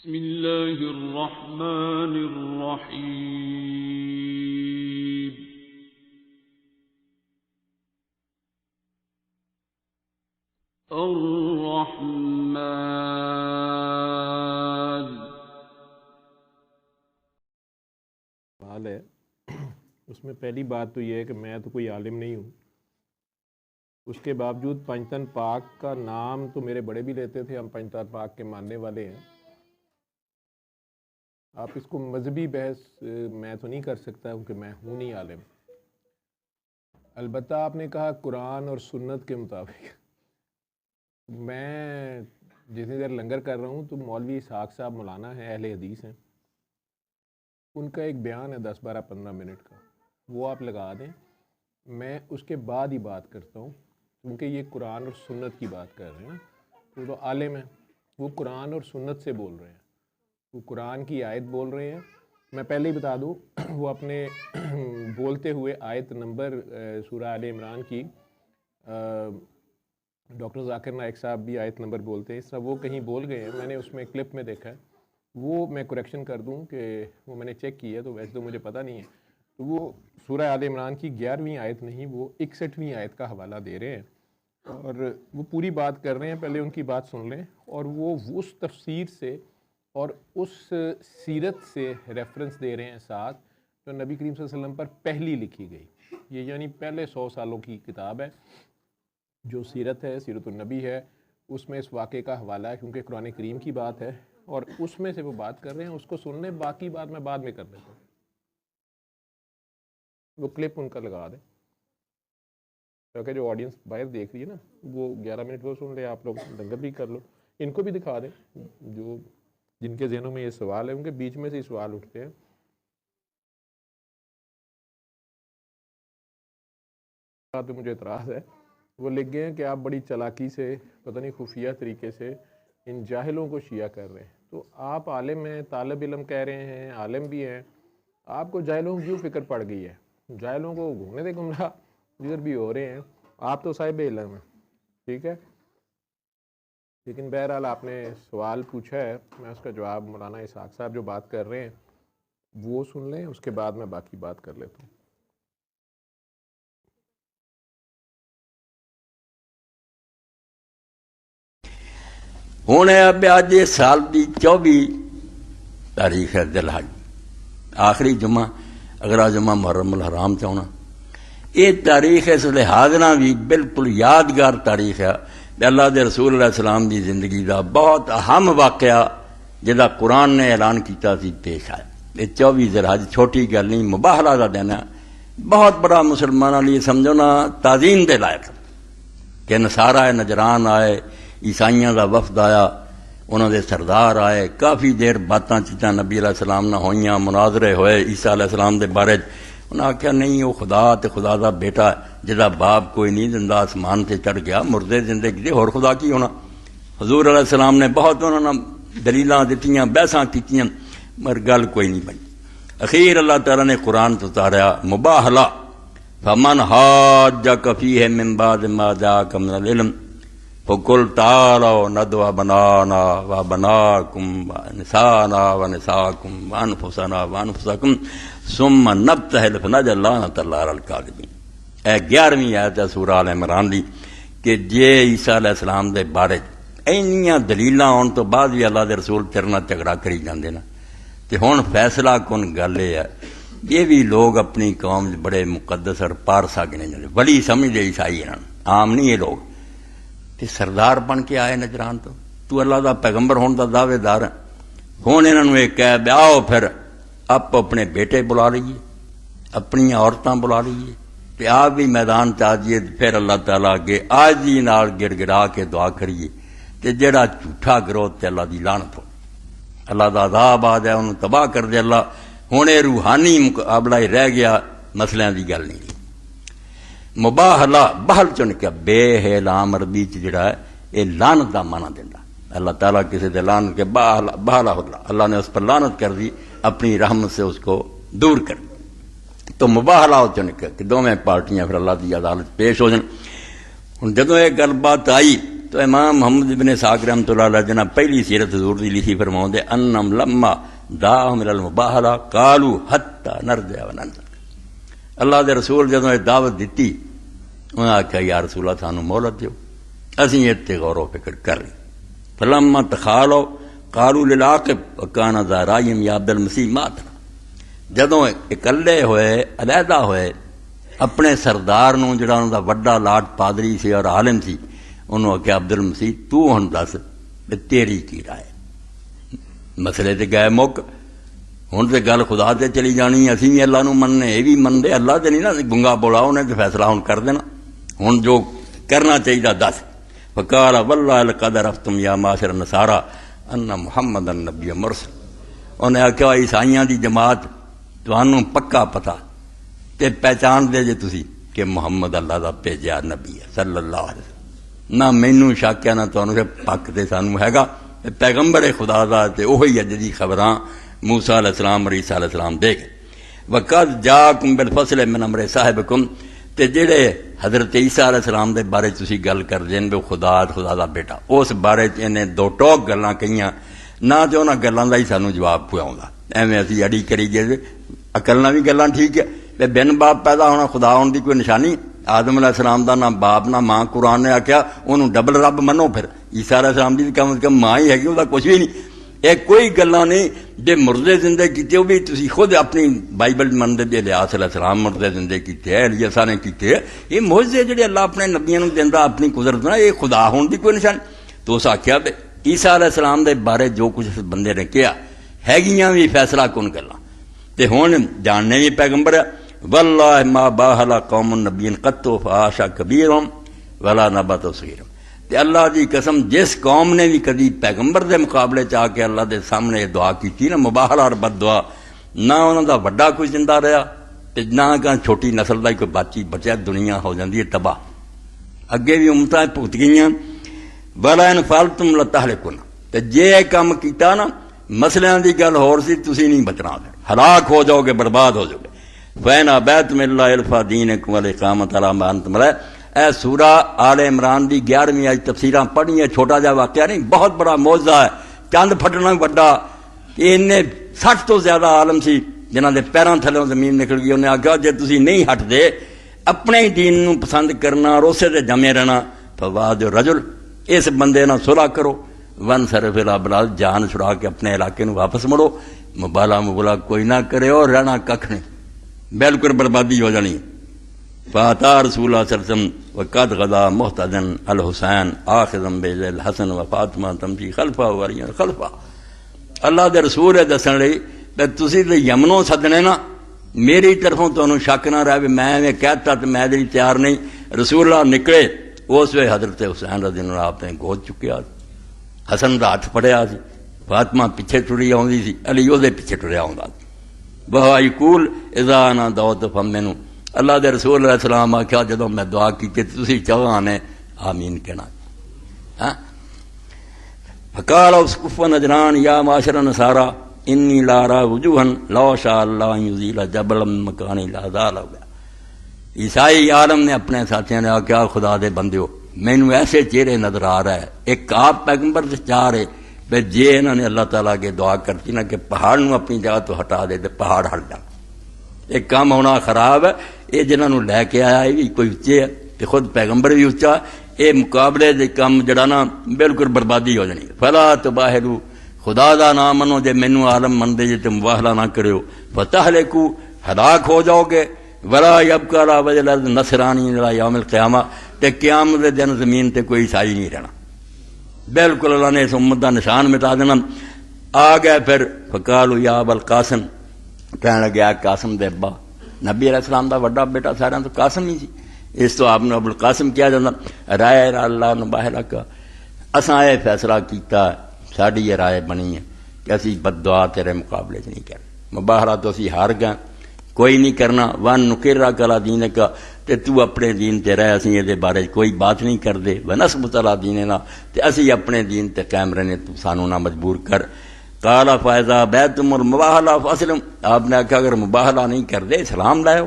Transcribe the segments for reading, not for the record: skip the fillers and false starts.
بسم اللہ الرحمن الرحیم الرحمن سوال ہے اس میں پہلی بات تو یہ ہے کہ میں تو کوئی عالم نہیں ہوں، اس کے باوجود پنجتن پاک کا نام تو میرے بڑے بھی لیتے تھے، ہم پنجتن پاک کے ماننے والے ہیں۔ آپ اس کو مذہبی بحث میں تو نہیں کر سکتا کیونکہ میں ہوں نہیں عالم۔ البتہ آپ نے کہا قرآن اور سنت کے مطابق، میں جتنی دیر لنگر کر رہا ہوں تو مولوی اسحاق صاحب مولانا ہیں، اہل حدیث ہیں، ان کا ایک بیان ہے 10-12-15 منٹ کا، وہ آپ لگا دیں، میں اس کے بعد ہی بات کرتا ہوں، کیونکہ یہ قرآن اور سنت کی بات کر رہے ہیں، وہ تو عالم ہیں، وہ قرآن اور سنت سے بول رہے ہیں، وہ قرآن کی آیت بول رہے ہیں۔ میں پہلے ہی بتا دوں، وہ اپنے بولتے ہوئے آیت نمبر سورہ آل عمران کی، ڈاکٹر ذاکر نائک صاحب بھی آیت نمبر بولتے ہیں، اس طرح وہ کہیں بول گئے ہیں، میں نے اس میں کلپ میں دیکھا ہے، وہ میں کریکشن کر دوں کہ وہ میں نے چیک کی ہے، تو ویسے تو مجھے پتہ نہیں ہے، تو وہ سورہ آل عمران کی 11ویں آیت نہیں، وہ 61ویں آیت کا حوالہ دے رہے ہیں، اور وہ پوری بات کر رہے ہیں، پہلے ان کی بات سن لیں، اور وہ اس تفسیر سے اور اس سیرت سے ریفرنس دے رہے ہیں ساتھ جو نبی کریم صلی اللہ علیہ وسلم پر پہلی لکھی گئی، یہ یعنی پہلے 100 سالوں کی کتاب ہے جو سیرت ہے، سیرت النبی ہے، اس میں اس واقعے کا حوالہ ہے، کیونکہ قرآن کریم کی بات ہے، اور اس میں سے وہ بات کر رہے ہیں، اس کو سن لیں، باقی بات میں بعد میں کر دیتا ہوں، وہ کلپ ان کا لگا دیں، کیونکہ جو آڈینس باہر دیکھ رہی ہے نا، وہ 11 منٹ وہ سن لیں، آپ لوگ لنگر بھی کر لو، ان کو بھی دکھا دیں جو جن کے ذہنوں میں یہ سوال ہے، ان کے بیچ میں سے ہی سوال اٹھتے ہیں۔ بات پہ مجھے اعتراض ہے، وہ لکھ گئے ہیں کہ آپ بڑی چالاکی سے، پتہ نہیں خفیہ طریقے سے ان جاہلوں کو شیعہ کر رہے ہیں، تو آپ عالم ہیں، طالب علم کہہ رہے ہیں، عالم بھی ہیں، آپ کو جاہلوں کی کیوں فکر پڑ گئی ہے؟ جاہلوں کو گھومنے دے گمراہ، جدھر بھی ہو رہے ہیں، آپ تو صاحب علم ہیں، ٹھیک ہے، لیکن بہرحال آپ نے سوال پوچھا ہے، میں اس کا جواب مولانا اسحاق صاحب جو بات کر رہے ہیں وہ سن لیں، اس کے بعد میں باقی بات کر لیتا ہوں۔ ہوں اج سال کی 24 تاریخ ہے ذی الحج، آخری جمعہ، اگلا جمعہ محرم الحرام چاہنا، یہ تاریخ اس لحاظ نہ بھی بالکل یادگار تاریخ ہے، اللہ دے رسول علیہ السلام دی زندگی دا بہت اہم واقعہ جہاں قرآن نے اعلان کیتا سی پیش آئے۔ یہ 24 ذی الحج چھوٹی گل نہیں، مباہلہ کا دن ہے، بہت بڑا مسلمانوں لیے سمجھو نا تعظیم دے لائق کہ نصارہ نجران آئے، عیسائیاں دا وفد آیا، انہوں دے سردار آئے، کافی دیر باتاں چیزاں نبی علیہ السلام نہ ہوئیاں، مناظرے ہوئے عیسیٰ علیہ السلام دے بارے، انہوں نے آخیا نہیں وہ خدا تے خدا دا بیٹا جہاں باپ کوئی نہیں، زندہ آسمان سے چڑھ گیا، مردے زندگی دے اور خدا کی ہونا۔ حضور علیہ السلام نے بہت انہوں نے دلیلاں دتیاں، بحثاں کیتیاں، مگر گل کوئی نہیں بنی۔ اخیر اللہ تعالیٰ نے قرآن تو اتاریا مباہلہ، فمن حاجک فیہ من بعد ما جاءک من العلم فقل تعالوا ندعو ابناءنا وابناءکم ونساءنا ونساءکم وانفسنا وانفسکم ثم نبتہل فنجعل لعنۃ اللہ علی الکاذبین۔ اے 11ویں آیت ہے سورہ آل عمران دی کہ جے عیسیٰ علیہ السلام دے بارے اینیاں دلیلاں آن تو بعد بھی اللہ دے رسول تیرے نال جھگڑا کری جاندے نا، تے ہن فیصلہ کن گل یہ ہے، یہ بھی لوگ اپنی قوم بڑے مقدس اور پارسا گنے جاندے، بڑی سمجھ دے عیسائی ہیں، عام نہیں یہ لوگ، تے سردار بن کے آئے نجران تو اللہ دا پیغمبر ہون دا دعوے دار ہے، ہن انہاں نوں ایک کہہ آؤ پھر آپ اپنے بیٹے بلا لیجیے، اپنی عورتاں بلا لیجیے، تے آپ بھی میدان چاہیے، پھر اللہ تعالیٰ اگے آجزی نال گڑ گڑا کے دعا کریے، تے جڑا جھوٹا گروہ تے اللہ دی لعنت ہو، اللہ دا عذاب آ جائے، انہوں تباہ کر دے اللہ۔ ہن یہ روحانی مقابلہ ہی رہ گیا، مسئلے دی گل نہیں۔ مباہلہ بہل چن کے بے ہے لام عربی چ جڑا ہے یہ لعنت دا معنی دیندا، اللہ تعالیٰ کسی دے لعنت کے بہلا ہوگا، اللہ نے اس پر لعنت کر دی، اپنی رحمت سے اس کو دور کر دی، تو مباہلہ ہو چن کے کہ دونوں پارٹیاں پھر اللہ کی عدالت پیش ہو جائیں۔ ہن جدوں یہ گل بات آئی تو امام محمد ابن اسحاق رحمۃ اللہ علیہ جناب پہلی سیرت حضور دی لکھی فرماؤں دے انم لما دعاہم الی المباہلہ قالوا حتی نرجع وننظر. اللہ دے رسول جدوں دعوت دیتی انہوں نے آخیا یا رسول اللہ سانو مہلت دیو اسی اتنے غور و فکر کر رہے. فلما تخالوا قالوا للعاقب وکان ذا رائم یا عبد المسیح ماتنا. جدوں اکلے ہوئے علیحدہ ہوئے اپنے سردار نو جڑا انہوں دا وڈا لاٹ پادری سی اور عالم سی انہوں نے کہا عبد المسیح تو ہن دس تیری کی رائے. مسئلے تے گئے مک ہن تے گل خدا تے چلی جانی اسی بھی اللہ نو مننے یہ بھی منتے اللہ تے نہیں نا گنگا بولا انہیں تے فیصلہ ہن کر دینا ہن جو کرنا چاہیے دس. فقال واللہ لقد عرفتم یا معاشر النصارى ان محمد النبی مرسل. انہیں آخیا عیسائیاں دی جماعت تانوں پکا پتہ تے پہچان دے جے تسی کہ محمد اللہ دا بھیجا نبی ہے صلی اللہ علیہ وسلم. نہ مینوں شک ہے نہ تانوں کہ پک تے سانوں ہیگا پیغمبر خدا دا تے اوہی ہے جدی خبراں موسیٰ علیہ السلام اور عیسیٰ علیہ السلام دے گئے. وقد جاءکم بالفصل من امر صاحبکم. تے جڑے حضرت عیسیٰ علیہ السلام دے بارے تسی گل کر دین بے خدا دا بیٹا اس بارے انہیں دو ٹوک گلاں کہیاں نہ تے انہاں گلاں دا ہی سانوں جواب پواؤندا. ایویں اسی اڑی کری جے عقل نہ بھی گلاں ٹھیک ہے بن باپ پیدا ہونا خدا ہون دی کوئی نشانی. آدم علیہ السلام دا نہ باپ نہ ماں. قرآن نے آخیا انہوں ڈبل رب منو. پھر عیسیٰ علیہ السلام دی کم از کم ماں ہی ہے وہ کچھ بھی نہیں. یہ کوئی گلاں نہیں جے مردے زندے کیتے وہ بھی تسی خود اپنی بائبل منتے جے الیاس علیہ السلام مردے زندے کیتے ہیں الیاسا نے کیتے. یہ معجزے جڑے اللہ اپنے نبیوں نوں دیندا اپنی قدرت نال یہ خدا ہون دی کوئی نشانی. تو اس آخیا عیسیٰ علیہ السلام دے بارے جو کچھ اس بندے نے کیا ہیگیاں بھی فیصلہ کن گلاں تے ہن جاننے بھی پیغمبر ہے. واللہ ما باہلا قوم النبی قط فحاشا کبیرهم ولا نبت صغیرهم. تے اللہ دی قسم جس قوم نے بھی کدی پیغمبر دے مقابلے چ آ کے اللہ دے سامنے دعا کیتی نا مباہلا اور بد دعا نہ انہاں دا وڈا کوئی زندہ رہا تے نہ کہ چھوٹی نسل دا کوئی بچی بچیا. دنیا ہو جاندی ہے تباہ. اگے بھی امتاں بھگت گئیاں. ولا ان فعلتم لتهلكون. تے جے کام کیتا نا مسئلے دی گل ہور سی تسی نہیں بچنا ہلاک ہو جاؤ گے برباد ہو جاؤ گے. فَإِنْ أَبَيْتُمْ إِلَّا إِلْفَا دِينِكُمْ وَالْإِقَامَةَ عَلَىٰ مَا أَنْتُمْ عَلَيْهِ. اے سورہ آل عمران دی 11ویں آج تفسیراں پڑھی ہیں. چھوٹا جا واقعہ نہیں بہت بڑا معجزہ ہے. چند پھٹنا بڑا کہ انہیں 60 تو زیادہ عالم سی جنہاں دے پیراں تھلوں زمین نکل گئی. انہیں آخیا جے تسی نہیں ہٹ دے اپنے ہی دین نو پسند کرنا اور اسے دے جمے رہنا فواد رجل اس بندے نہ صلح کرو ون صرف الابلاد جان چھڑا کے اپنے علاقے نو واپس مڑو. مبالا کوئی نہ کرے اور رہنا ککھ نہیں بالکل بربادی ہو جانی. فاتا رسول اللہ صلی اللہ علیہ وسلم وقد غدا محتدن الحسین آخذم بیل الحسن و فاطمہ تمشی خلفہ وریان خلفہ. اللہ دے رسول ہے دسن لئی تے تسی تے یمنوں سدنے نا میری طرفوں تانوں شک نہ رہے میں کہتا تے میں دی تیار نہیں. رسول اللہ نکلے اس وے حضرت حسین رضی اللہ عنہ آپ نے گود چکیا. حسن دا ہاتھ پڑیا سی. فاطمہ پیچھے ٹری آؤندی سی. علی او دے پیچھے ٹریا آوندا. وہ یقول اذا انا دعوت فمنو. اللہ دے رسول علیہ السلام آخیا جدوں میں دعا کی تے تسی چاہو نے آمین کہنا. فقال اسقف نجران یا معاشر النصارى انی لا ارى وجوها لو شاء اللہ ان یزیل جبلا من مکانی لا زال. عیسائی عالم نے اپنے ساتھیوں نے آخیا خدا دے بندیو مینوں ایسے چہرے نظر آ رہا ہے. ایک آپ پیغمبر سے چاہ رہے بے جے انہوں نے اللہ تعالیٰ کے دعا کرتی نا کہ پہاڑ نو اپنی جگہ تو ہٹا دے تے پہاڑ ہٹ جا. ایک کام ہونا خراب ہے. یہ جنہوں نے لے کے آیا یہ بھی کوئی اچے ہے تے خود پیغمبر بھی اچا. یہ مقابلے دے کام جڑا نا بالکل بربادی ہو جانی. فلا تباہلو خدا دا نام منو جے مینوں عالم من دے جے تے مباہلہ نہ کریو فتہلکو ہلاک ہو جاؤ گے. ولا یبقى علی وجہ الارض نصرانی الی یوم القیامہ. تے قیامت دے دن زمین تے کوئی عیسائی نہیں رہنا. بالکل اللہ نے اس امت دا نشان مٹا دینا. آ گئے پھر فقالوا یا ابا القاسم کہنے لگے قاسم دے ابا. نبی علیہ السلام دا وڈا بیٹا سارا تو قاسم ہی سی. اس تو آپ نے ابو القاسم کیا جاتا. رائے اللہ نباہلہ کا اساں یہ فیصلہ کیتا ساڈی یہ رائے بنی ہے کہ اسی بد دعا تیرے مقابلے چ نہیں کرنا. مباہلہ تو اسی ہار گئے کوئی نہیں کرنا. ون نقرہ کلا دین کا تے تو اپنے دین تے رہ اسی یہ بارے کوئی بات نہیں کر دے. ونثبت علی دیننا تے اسی اپنے دین تے قائم رہنے تو سانو نہ مجبور کر. قال فاذا بیتم المباہلہ فاسلم. آپ نے کہا اگر مباہلہ نہیں کر دے اسلام لائو.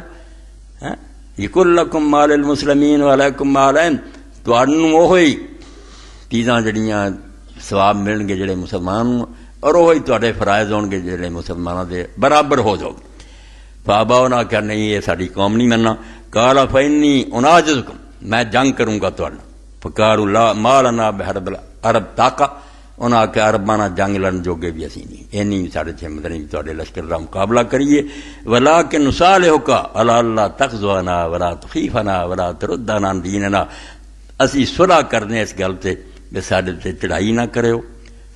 یقول لکم مال المسلمین وعلیکم مالین. تانوں وہی چیزاں جڑیاں ثواب ملن گے جڑے مسلمان نوں، اور وہی تواڈے فرائض ہون گے جڑے مسلماناں دے برابر ہو جاؤ گے۔ بابا انہاں کہا نہیں یہ ساری قوم نہیں مننا، قال فإنی اناجزکم، میں جنگ کروں گا تواڈے نال، فقالوا لا ما لنا بحرب العرب طاقہ، انہاں آخیا عرباں نال جنگ لڑن جوگے بھی اسی نہیں، اینی ساڈے ہمت نہیں تواڈے لشکر دا مقابلہ کریے، ولکن نصالحک علی اللہ تغزونا ولا تخیفنا ولا تردنا عن دیننا، اسی صلح کرنے اس گل تے کہ ساڈے تے چڑھائی نہ کرو،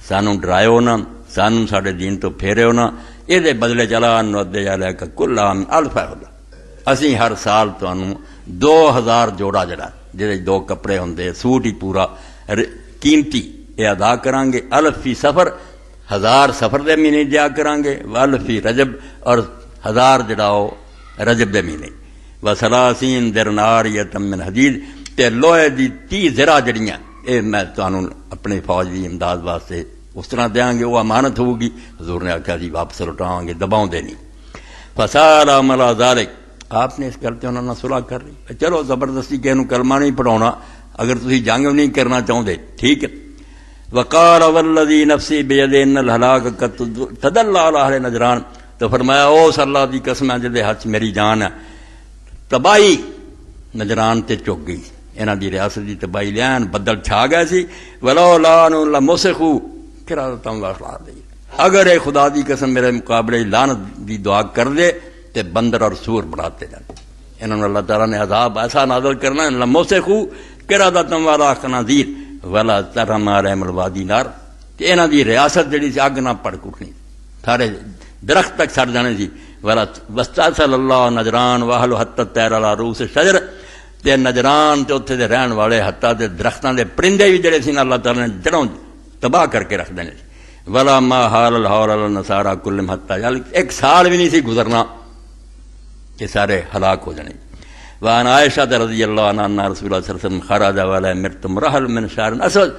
سانوں ڈرائیو نہ، سانوں ساڈے دین تو پھیریو نہ، یہ دے بدلے چلا نودے علیک کل عام الف اللہ، اسی ہر سال تانوں 2000 جوڑا جڑا جہے 2 کپڑے ہوندے سوٹ ہی پورا قیمتی یہ ادا کران گے، الف فی سفر 1000 سفر دے مہینے دیا کران گے، والف فی رجب اور 1000 جڑا رجب دے مہینے، وسلاسین درناریۃ من حدید، تے لوہے دی 30 زرہ جڑیاں اے میں تانوں اپنے فوج دی امداد واسطے اس طرح دیاں گے، وہ امانت ہوگی۔ حضور نے آخیا جی واپس لوٹاؤں گے، دباؤں دے نہیں۔ فسال عملا ذالک، آپ نے اس گل تے انہاں نال صلح کر لی، چلو زبردستی کسی نوں کلمہ نہیں پڑھاਉنا، اگر تسی جنگ نہیں کرنا چاہتے ٹھیک ہے۔ وقال والذی نفسی بیدہ ان الہلاک قد تدلی علی اہل نجران، تو فرمایا اس اللہ دی قسم ہے جدے ہاتھ میری جان ہے، تباہی نجران تے چک گئی، انہاں دی ریاست دی تباہی لین بدل چھا گئے سی، ولولا ان لمسخو قراتم واخلا دی، اگر اے خدا دی قسم میرے مقابلے لعنت دی دعا کر دے تے بندر اور سور بناتے جاتے، انہوں نے اللہ تعالیٰ نے عذاب ایسا نازل کرنا لمسخو قراتم والا خنازیر ولا ترم علیہم الوادی نار، تے انہاں دی ریاست جڑی سی اگ نہ پڑک اٹھنی، سارے درخت تک سڑ جانے سی، ولا واستأصل اللہ نجران واہل حتی الطیر علی رؤوس الشجر، تے نجران تے اتھے دے رہن والے حتی دے درختاں دے پرندے بھی جڑے سی اللہ تعالیٰ نے جڑوں تباہ کر کے رکھ دینے سی، ولا ما حال الحول علی النصارى کلہم حتی یعنی ایک سال بھی نہیں سی گزرنا کہ سارے ہلاک ہو جانے۔ وعن عائشہ رضی اللہ عنہ ان رسول اللہ صلی اللہ علیہ وسلم خرج ولا مرت مرحل من شعر اسود،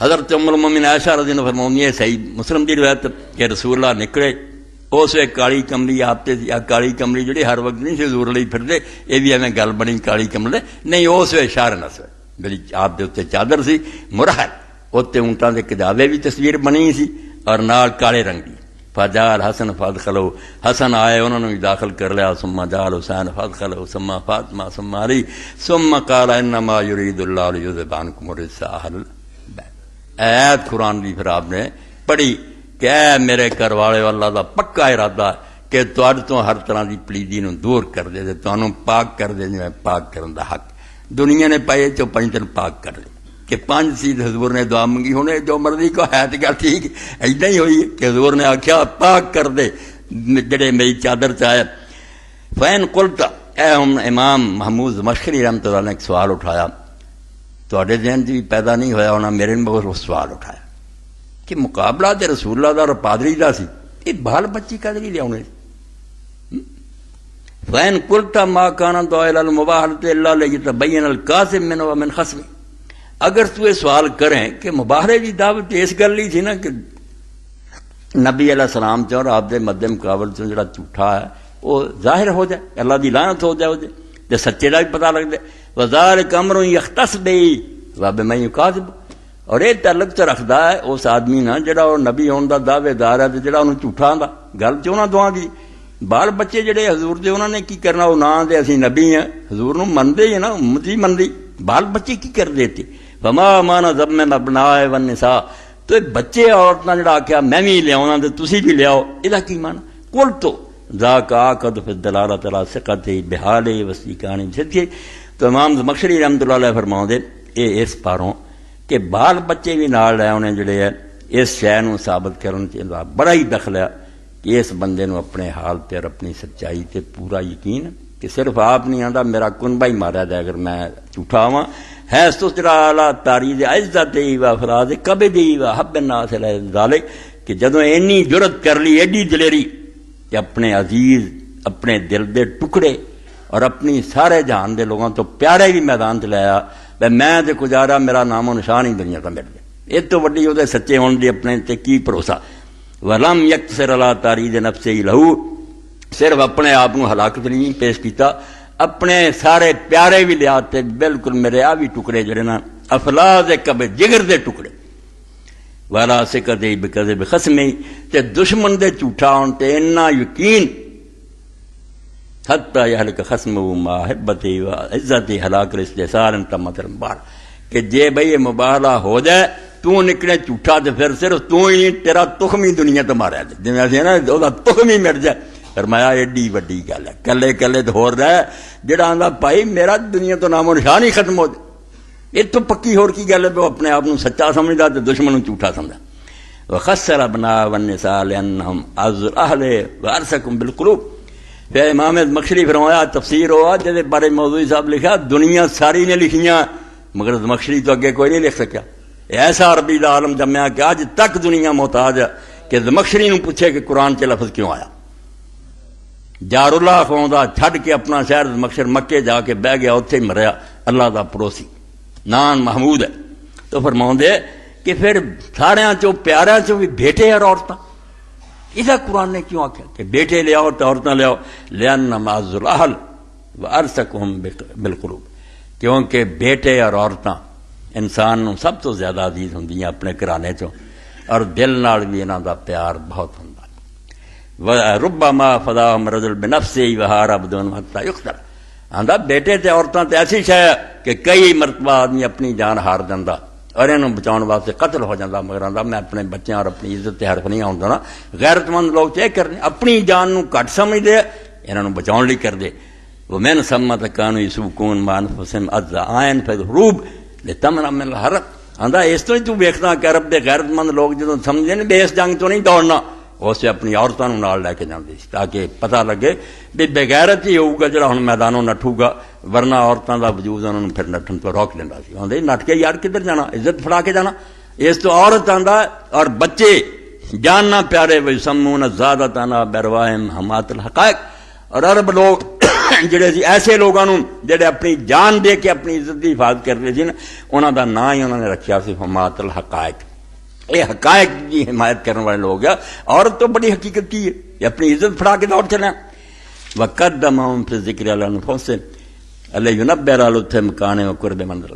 حضرت ام المؤمنین عائشہ رضی اللہ عنہ فرماتی ہے، صحیح مسلم دی روایت کہ رسول اللہ نکلے، اس وقت کالی کملی آپ تے کالی کملی جڑی ہر وقت نہیں سی حضور لئی پھردے، یہ بھی ایویں گل بنی کالی کملے نہیں، اس وقت شعر اسود میری آپ دے اتنے چادر سی مرحل، اتنے اونٹاں دے کجاوے بھی تصویر بنی سی اور نال کالے رنگ دی، فجال حسن فادخلو، حسن آئے انہوں نے بھی داخل کر لیا، ثم جال حسین فادخلو، ثم فاطمہ، ثم علی، ثم قال انما یرید اللہ لیذهب عنکم الرجس اہل البیت، آیت قرآن دی پھر آپ نے پڑھی کہ اے میرے گھر والے، اللہ دا پکا ارادہ کہ تواڈے تو ہر طرح دی پلیدی نو دور کر دے، تانوں پاک کر دے، جویں پاک کرن دا حق دنیا نے پائے تو 5 دن پاک کر لے، کہ 5 سی حضور نے دعا منگی، ہونے جو مرضی کو ہے تو گل ٹھیک ایسا ہی ہوئی کہ حضور نے آخیا پاک کر دے جڑے میری چادر چاہے۔ فین قلت، اے امام محمود مشکری رحمۃ اللہ نے ایک سوال اٹھایا، تواڈے ذہن بھی پیدا نہیں ہویا ہونا، میرے نے بہت سوال اٹھایا کہ مقابلہ تے رسول اللہ دا اور پادری دا سی، یہ بال بچی کدے نہیں لیاونے؟ فین قلت ما کان دعاء المباحلۃ الا لیتبین الکاذب من ومن خصم، اگر تو یہ سوال کریں کہ مباہرے کی دعوت اس گل نہیں تھی نا کہ نبی علیہ السلام چ اور آپ دے مد مقابل چ جڑا جھوٹا ہے وہ ظاہر ہو جائے، اللہ دی لعنت ہو جائے، تے سچے دا بھی پتہ لگ جائے، وذالک امر یختص بی وبمن یکاذب، اور یہ تعلق تو رکھدا ہے اس آدمی نہ جڑا وہ نبی ہون دا دعوے دار ہے تے جڑا انہوں جھوٹا آندا، گل چ انہاں دعاں دی۔ بال بچے جڑے حضور دے انہوں نے کی کرنا، وہ نہ دے اسی نبی ہیں، حضور نو مندے ہی نا، امت ہی مندی، بال بچے کی کر دیتے؟ فما مانا ضم من ابناء والنساء، تو بچے عورتاں جڑا آخیا میں بھی لیاؤنا تے تسی بھی لیاؤ، یہ کی مانا؟ قل تو ذاک آقد فی الدلالۃ علی ثقۃ بحال وثیقان جدی، تو امام زمخشری رحمۃ اللہ علیہ فرماؤندے اے اس پاروں کہ بال بچے بھی نال لے آنے جڑے ہے اس شے نو ثابت کرن چ بڑا ہی دخل ہے کہ اس بندے نو اپنے حال تے اور اپنی سچائی تے پورا یقین کہ صرف آپ نہیں آندا میرا کنبہ ہی مارا جائے اگر میں جھوٹا ہواں، ہے سترا اعلیٰ تاریخ عزتی و افراز کبدی و حب الناس ذالک، کہ جدوں اینی جرت کر لی، ایڈی دلیری کہ اپنے عزیز اپنے دل دے ٹکڑے اور اپنی سارے جہان دے لوگوں تو پیارے بھی میدان چ لایا، میں تے گزارا میرا نام و نشان ہی دنیا کا مل گیا، یہ تو وڈی وہ سچے ہون دی اپنے تے کی بھروسہ۔ ولم یکسر علی تاریخ نفسہ لہو، صرف اپنے آپ کو ہلاکت نہیں پیش کیتا، اپنے سارے پیارے بھی لیا تے بالکل میرے آ بھی ٹکڑے جڑے نا افلاز کبے جگر دے ٹکڑے والا سکدے بکدے بخصمی تے دشمن دے جھوٹا ہون تے اتنا یقین حتی یہلک خصمہ محبتی و عزتی ہلاک الاستحصال تمت المبار کہ جے بھئی یہ مباہلہ ہو جائے تو نکلے جھوٹا تے پھر صرف تو ہی تیرا تخمی دنیا تو مارا جائے جنہیں ایسے نا وہ تخمی مٹ جائے فرمایا ایڈی وڈی گل ہے کلے کلے تو ہو رہا ہے جڑا آندا بھائی میرا دنیا تو نام و نشان ہی ختم ہو جائے یہ تو پکی ہور کی گل ہے وہ اپنے آپ سچا سمجھدا تے دشمن جھوٹا سمجھدا وخسر ابناء والنساء لانهم اعز الاهل وارثكم بالقلوب پھر امام زمخشری فرمایا تفسیر ہوا جس بارے موضوعی صاحب لکھا دنیا ساری نے لکھیاں مگر زمخشری تو اگے کوئی نہیں لکھ سکیا ایسا عربی دا عالم جمیا کہ آج تک دنیا محتاج ہے کہ زمخشری نو پوچھے کہ قرآن چ لفظ کیوں آیا جار اللہ خوندا چھڈ کے اپنا شہر زمخشر مکے جا کے بہ گیا اتھے مریا اللہ دا پڑوسی نان محمود ہے تو فرماؤندے کہ پھر ساریاں چوں پیاریاں چوں بھی بیٹے اور عورتاں اسا قرآن نے کیوں آخیا کہ بیٹے لے آؤ تو عورتیں لے آؤ لأن معز الاہل وارثکہم بالقلوب کیونکہ بیٹے اور عورتاں انسان نو سب تو زیادہ عزیز ہوندی ہیں اپنے گھرانے چوں اور دل نال بھی انہاں دا پیار بہت ہوندا ربما فداهم رجل بنفسه وهارب دون حتى يقتل آندا بیٹے تے عورتاں تے ایسی شے کہ کئی مرتبہ آدمی اپنی جان ہار دیندا اور انہوں بچاؤ واسطے قتل ہو جاتا مگر آتا میں اپنے بچوں اور اپنی عزت حرف نہیں آتا نا غیرت مند لوگ چیک کرنے اپنی جان نو گھٹ سمجھتے انہوں بچاؤ لی کرتے وہ من سمت کانو یسوکون ما انفسہم اذعائن فی الحروب لتمنع من الحرب آندا اس تو ہی تو ویکھدا کہ عرب دے غیرت مند لوگ جدوں سمجھے نے بے اس جنگ تو نہیں دوڑنا اسے اپنی عورتوں نال لے کے جاندے تاکہ پتہ لگے بھی بغیرت ہی ہوگا جڑا ہن میدانوں نٹھو گا ورنہ عورتوں کا وجود انہوں نے پھر نٹن تو روک لینا سی آدھے نٹ کے یار کدھر جانا عزت پھڑا کے جانا اس تو عورت آندا اور بچے جاننا پیارے وہی سمون زیادہ تانا برواہم حمات الحقائق اور عرب لوگ جڑے سی ایسے لوگوں جڑے اپنی جان دے کے اپنی عزت کی حفاظت کرتے سی انہوں دا نام ہی انہوں نے رکھیا سی حمات الحقائق یہ حقائق کی حمایت کرنے والے لوگ ہیں عورت تو بڑی حقیقت کی ہے یہ اپنی عزت پھڑا کے دوڑ چلیں وقدمہم فی ذکر علی انفسہم اللہ ینبہ رالتھے مکانے و قرب منزل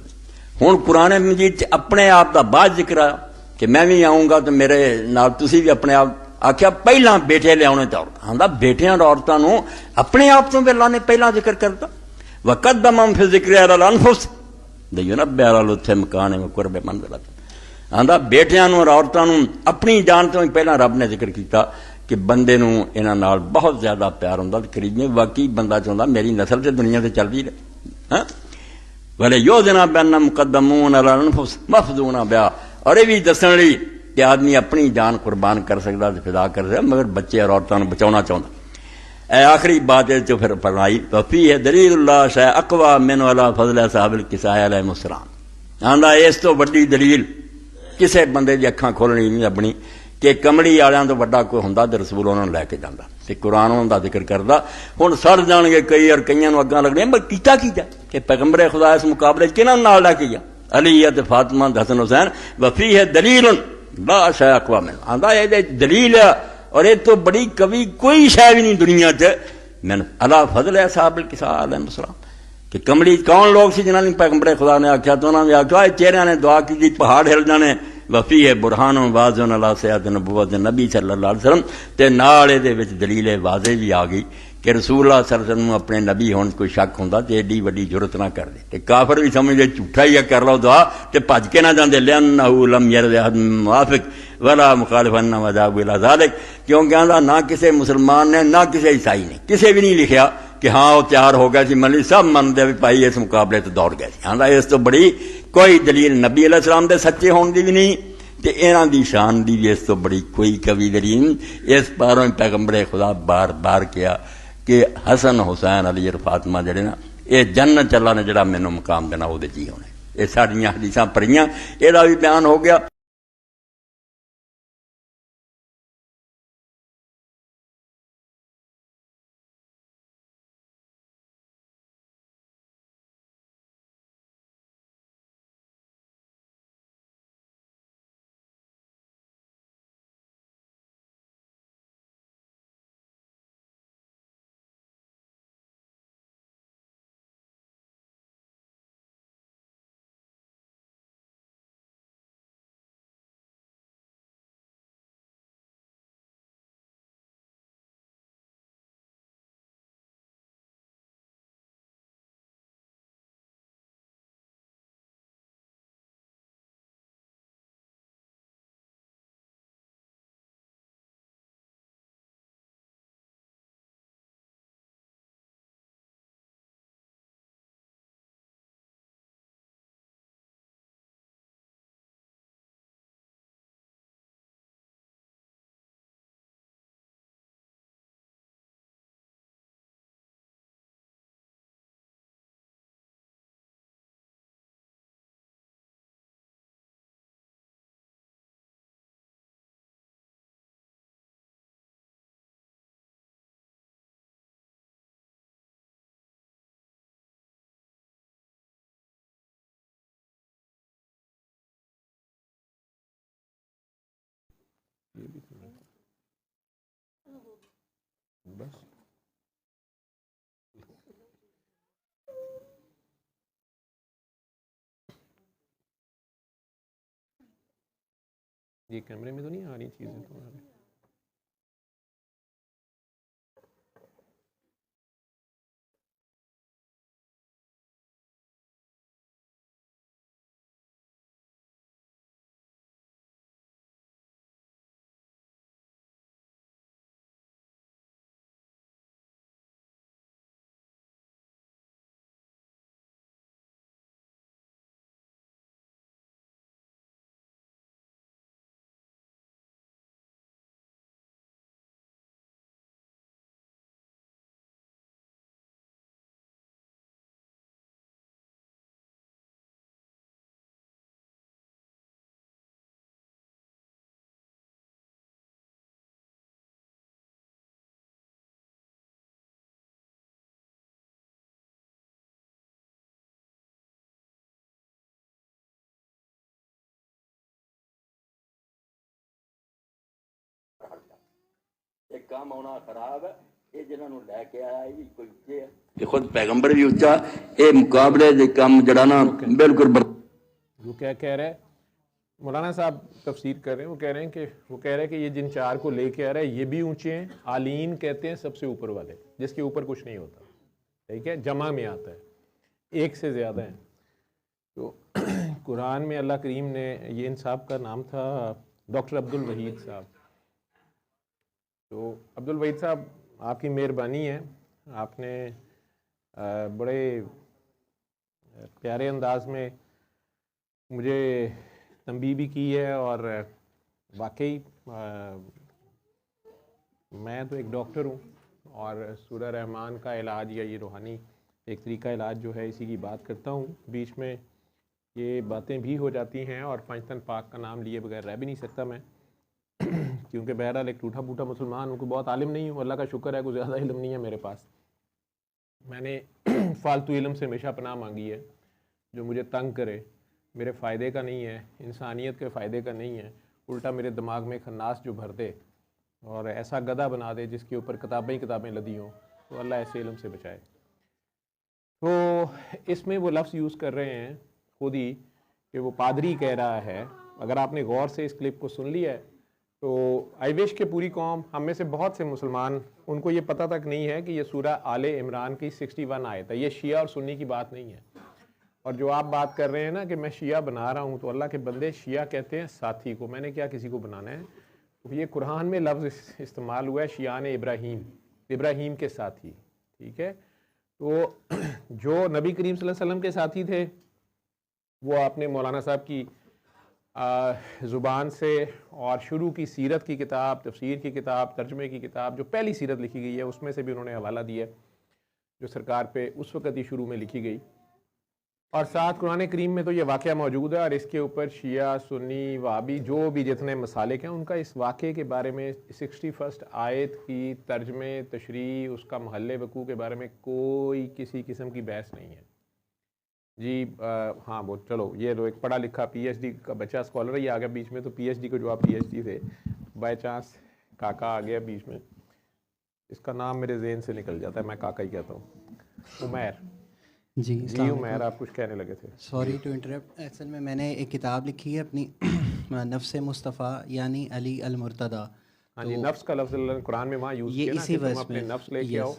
ہوں قرآن مجید اپنے آپ دا بعد ذکر آیا کہ میں بھی آؤں گا تو میرے نال تسی بھی اپنے آپ آخیا پہلا بیٹے لے آنے تو آندا بیٹیاں اور عورتوں اپنے آپ تو اللہ نے پہلا ذکر کرتا وقدمہم فی ذکر علی انفسہم لینبہ رالتھے مکانے و قرب منزل آندا بیٹیاں اور عورتوں اپنی جان تو پہلا رب نے ذکر کیتا کہ بندے نو انہاں نال بہت زیادہ پیار ہوندا تے قریب میں واقعی بندہ چاہندا میری نسل تے دنیا تے چل رہی ہے ہاں ولا یوزنا بان مقدمون علی الانفس مفضون بیا اور یہ بھی دسن لئی کہ آدمی اپنی جان قربان کر سکدا تے فدا کر سکدا مگر بچے اور عورتوں نو بچاؤنا چاہندا اے آخری بات ہے جو پھر فرمائی وفی دلیل اللہ شاء اقوا من ولا فضل صاحب الکساء علیہ السلام آندا اس تو بڑی دلیل کسے بندے دی اکھاں کھولنی نہیں لبنی کہ کمڑی والوں تو بڑا کوئی ہوندا تے رسول انہوں نے لے کے جاندا تے قرآن انہوں دا ذکر کردا ہن سڑ جان گے کئی اور کئیاں نو اگاں لگنے پر کیتا کی جا کہ پیغمبر خدا اس مقابلے کنہاں نال لے کے گیا علی تے فاطمہ حسن حسین وفیہ دلیل لا شیء اقوا من آندا یہ دلیل ہے اور یہ تو بڑی کبھی کوئی شے بھی نہیں دنیا تے من الا فضل اصحاب الکساء علیہ السلام کہ کمڑی کون لوگ سی جنہاں نے پیغمبر خدا نے آکھیا تو انہاں نے آکھیا چہرے نے دعا کی پہاڑ ہل جانے وفی ہے برہان واضح اللہ سیاد نبوت نبی صلی اللہ علیہ وسلم تے نال دے وچ دلیل واضح بھی آ گئی کہ رسول اللہ صلی اللہ علیہ وسلم اپنے نبی ہون کوئی شک ہوندا تے ایڈی وڈی جرت نہ کر دے تے کافر بھی سمجھدے جھوٹا ہی کر لو دعا تے بھج کے نہ جاندے لانہ لم يرد احد موافق ولا مخالفن وذاب الى ذلك کیونکہ آندا نہ کسی مسلمان نے نہ کسی عیسائی نے کسی بھی نہیں لکھیا کہ ہاں وہ تیار ہو گیا سی ملی سب منتے بھی بھائی اس مقابلے تو دوڑ گئے سی آندا اس تو بڑی کوئی دلیل نبی علیہ السلام دے سچے ہون دی بھی نہیں تے انہاں دی شان دی بھی اس تو بڑی کوئی کبھی دلیل اس پاروں پیغمبر خدا بار بار کیا کہ حسن حسین علی اور فاطمہ جڑے نا یہ جنت اللہ نے جڑا مینوں مقام دینا وہ جی ہونے یہ ساڈیاں حدیثاں پڑھیاں یہ بھی بیان ہو گیا یہ بھی سنا بس یہ کیمرے میں تو نہیں آ رہی چیزیں تمہارے؟ ایک کام ہونا خراب ہے یہ جنہوں نے لے کے آیا یہ کوئی اچے ہے یہ خود پیغمبر بھی اچا یہ مقابلے دے کام جڑا نا بالکل وہ کیا کہہ رہے مولانا صاحب تفسیر کر رہے ہیں، وہ کہہ رہے ہیں کہ یہ جن چار کو لے کے آ رہا ہے یہ بھی اونچے ہیں، عالین کہتے ہیں سب سے اوپر والے جس کے اوپر کچھ نہیں ہوتا، ٹھیک ہے، جمع میں آتا ہے، ایک سے زیادہ ہیں۔ تو قرآن میں اللہ کریم نے، یہ ان صاحب کا نام تھا ڈاکٹر عبد الوحید صاحب، تو عبد الوحید صاحب آپ کی مہربانی ہے، آپ نے بڑے پیارے انداز میں مجھے تنبیہ بھی کی ہے، اور واقعی میں تو ایک ڈاکٹر ہوں اور سورہ رحمان کا علاج یا یہ روحانی ایک طریقہ علاج جو ہے اسی کی بات کرتا ہوں، بیچ میں یہ باتیں بھی ہو جاتی ہیں اور پنجتن پاک کا نام لیے بغیر رہ بھی نہیں سکتا میں، کیونکہ بہرحال ایک ٹوٹا پھوٹا مسلمان ہوں، کوئی بہت عالم نہیں ہوں، اللہ کا شکر ہے کوئی زیادہ علم نہیں ہے میرے پاس، میں نے فالتو علم سے ہمیشہ پناہ مانگی ہے جو مجھے تنگ کرے، میرے فائدے کا نہیں ہے، انسانیت کے فائدے کا نہیں ہے، الٹا میرے دماغ میں خناس جو بھر دے اور ایسا گدھا بنا دے جس کے اوپر کتابیں ہی کتابیں لدی ہوں، تو اللہ ایسے علم سے بچائے۔ تو اس میں وہ لفظ یوز کر رہے ہیں خود ہی کہ وہ پادری کہہ رہا ہے، اگر آپ نے غور سے اس کلپ کو سن لیا ہے تو آئی وش کہ پوری قوم، ہم میں سے بہت سے مسلمان، ان کو یہ پتہ تک نہیں ہے کہ یہ سورہ آل عمران کی 61 آیت ہے، یہ شیعہ اور سنی کی بات نہیں ہے۔ اور جو آپ بات کر رہے ہیں نا کہ میں شیعہ بنا رہا ہوں، تو اللہ کے بندے شیعہ کہتے ہیں ساتھی کو، میں نے کیا کسی کو بنانا ہے؟ تو یہ قرآن میں لفظ استعمال ہوا ہے شیعان ابراہیم کے ساتھی، ٹھیک ہے؟ تو جو نبی کریم صلی اللہ علیہ وسلم کے ساتھی تھے وہ آپ نے مولانا صاحب کی زبان سے اور شروع کی سیرت کی کتاب، تفسیر کی کتاب، ترجمے کی کتاب، جو پہلی سیرت لکھی گئی ہے اس میں سے بھی انہوں نے حوالہ دیا ہے جو سرکار پہ اس وقت ہی شروع میں لکھی گئی، اور ساتھ قرآن کریم میں تو یہ واقعہ موجود ہے، اور اس کے اوپر شیعہ، سنی، وہابی جو بھی جتنے مسالک ہیں ان کا اس واقعے کے بارے میں 61 آیت کی ترجمے، تشریح، اس کا محل وقوع کے بارے میں کوئی کسی قسم کی بحث نہیں ہے جی۔ ہاں وہ چلو یہ ایک پڑھا لکھا پی ایچ ڈی کا بچہ اسکالر ہے، یہ آ گیا بیچ میں، تو پی ایچ ڈی کو جو آپ پی ایچ ڈی تھے بائی چانس کاکا آ گیا بیچ میں، اس کا نام میرے ذہن سے نکل جاتا ہے، میں کاکا ہی کہتا ہوں، عمیر جی عمیر، آپ کچھ کہنے لگے تھے؟ سوری ٹو انٹرپٹ، اصل میں نے ایک کتاب لکھی ہے اپنی نفس مصطفیٰ یعنی علی المرتضیٰ۔ ہاں جی، نفس کا لفظ اللہ نے قرآن میں وہاں یوز کیا نا کہ تم اپنے نفس لے کے آؤ،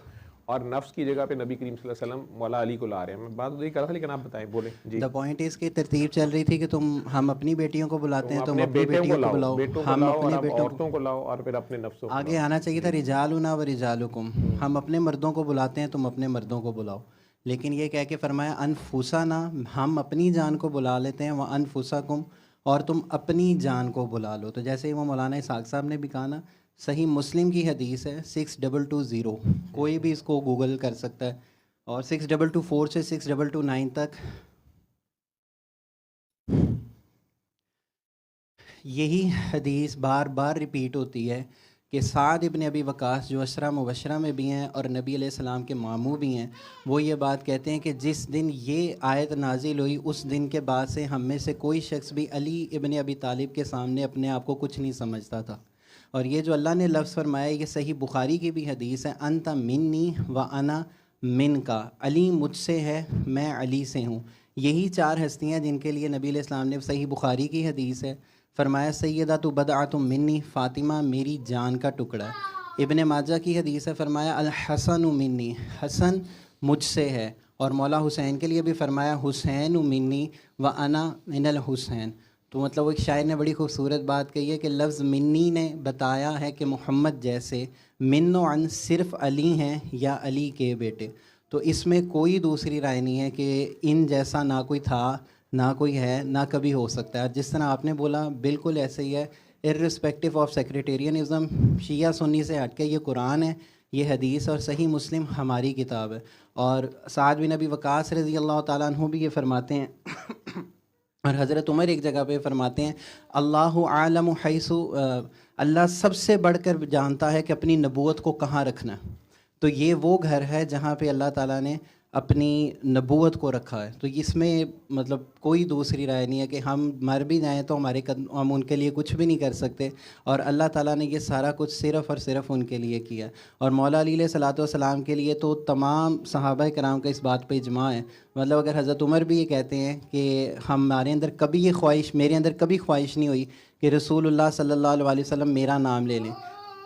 اور نفس کی جگہ پہ نبی کریم صلی اللہ علیہ وسلم مولا علی کو لا رہے ہیں، میں بات وہی کر رہا تھا لیکن آپ بتائیں، بولیں جی۔ دا پوائنٹ اس کی ترتیب چل رہی تھی کہ ہم اپنی بیٹیوں کو بلاتے ہیں، تم اپنی بیٹیوں کو بلاؤ، ہم اپنے عورتوں کو لاؤ، اور پھر اپنے نفسوں کو آگے آنا چاہیے تھا رجالنا و رجالکم، ہم اپنے مردوں کو بلاتے ہیں، تم اپنے مردوں کو بلاؤ، لیکن یہ کہہ کے فرمایا انفسنا، ہم اپنی جان کو بلا لیتے ہیں، وہ انفسکم، اور تم اپنی جان کو بلا لو۔ تو جیسے وہ مولانا اسحاق صاحب نے بھی کہا نا، صحیح مسلم کی حدیث ہے 6220، کوئی بھی اس کو گوگل کر سکتا ہے، اور 6224 سے 6229 تک یہی حدیث بار بار ریپیٹ ہوتی ہے کہ سعد ابن ابی وقاص جو عشرہ مبشرہ میں بھی ہیں اور نبی علیہ السلام کے ماموں بھی ہیں، وہ یہ بات کہتے ہیں کہ جس دن یہ آیت نازل ہوئی اس دن کے بعد سے ہم میں سے کوئی شخص بھی علی ابن ابی طالب کے سامنے اپنے آپ کو کچھ نہیں سمجھتا تھا، اور یہ جو اللہ نے لفظ فرمایا یہ صحیح بخاری کی بھی حدیث ہے، انت منی و انا من کا، علی مجھ سے ہے میں علی سے ہوں۔ یہی چار ہستیاں جن کے لیے نبی علیہ السلام نے، صحیح بخاری کی حدیث ہے، فرمایا سیدہ بدعۃ منی، فاطمہ میری جان کا ٹکڑا ہے۔ ابن ماجہ کی حدیث ہے، فرمایا الحسن منی، حسن مجھ سے ہے۔ اور مولا حسین کے لیے بھی فرمایا حسین منی و انا من الحسین۔ تو مطلب ایک شاعر نے بڑی خوبصورت بات کہی ہے کہ لفظ منی نے بتایا ہے کہ محمد جیسے، من و عن صرف علی ہیں یا علی کے بیٹے۔ تو اس میں کوئی دوسری رائے نہیں ہے کہ ان جیسا نہ کوئی تھا، نہ کوئی ہے، نہ کبھی ہو سکتا ہے۔ جس طرح آپ نے بولا بالکل ایسے ہی ہے، ارسپیکٹو آف سیکریٹیرینزم، شیعہ سنی سے ہٹ کے یہ قرآن ہے، یہ حدیث اور صحیح مسلم ہماری کتاب ہے۔ اور سعد بن ابی وقاص رضی اللہ تعالیٰ عنہ بھی یہ فرماتے ہیں اور حضرت عمر ایک جگہ پہ فرماتے ہیں اللہ عالم حیث، اللہ سب سے بڑھ کر جانتا ہے کہ اپنی نبوت کو کہاں رکھنا ہے۔ تو یہ وہ گھر ہے جہاں پہ اللہ تعالیٰ نے اپنی نبوت کو رکھا ہے۔ تو اس میں مطلب کوئی دوسری رائے نہیں ہے کہ ہم مر بھی جائیں تو ہم ان کے لیے کچھ بھی نہیں کر سکتے، اور اللہ تعالیٰ نے یہ سارا کچھ صرف اور صرف ان کے لیے کیا۔ اور مولا علی علیہ الصلوۃ والسلام کے لیے تو تمام صحابہ کرام کا اس بات پہ اجماع ہے۔ مطلب اگر حضرت عمر بھی یہ کہتے ہیں کہ ہمارے اندر کبھی یہ خواہش، میرے اندر کبھی خواہش نہیں ہوئی کہ رسول اللہ صلی اللہ علیہ وسلم میرا نام لے لیں،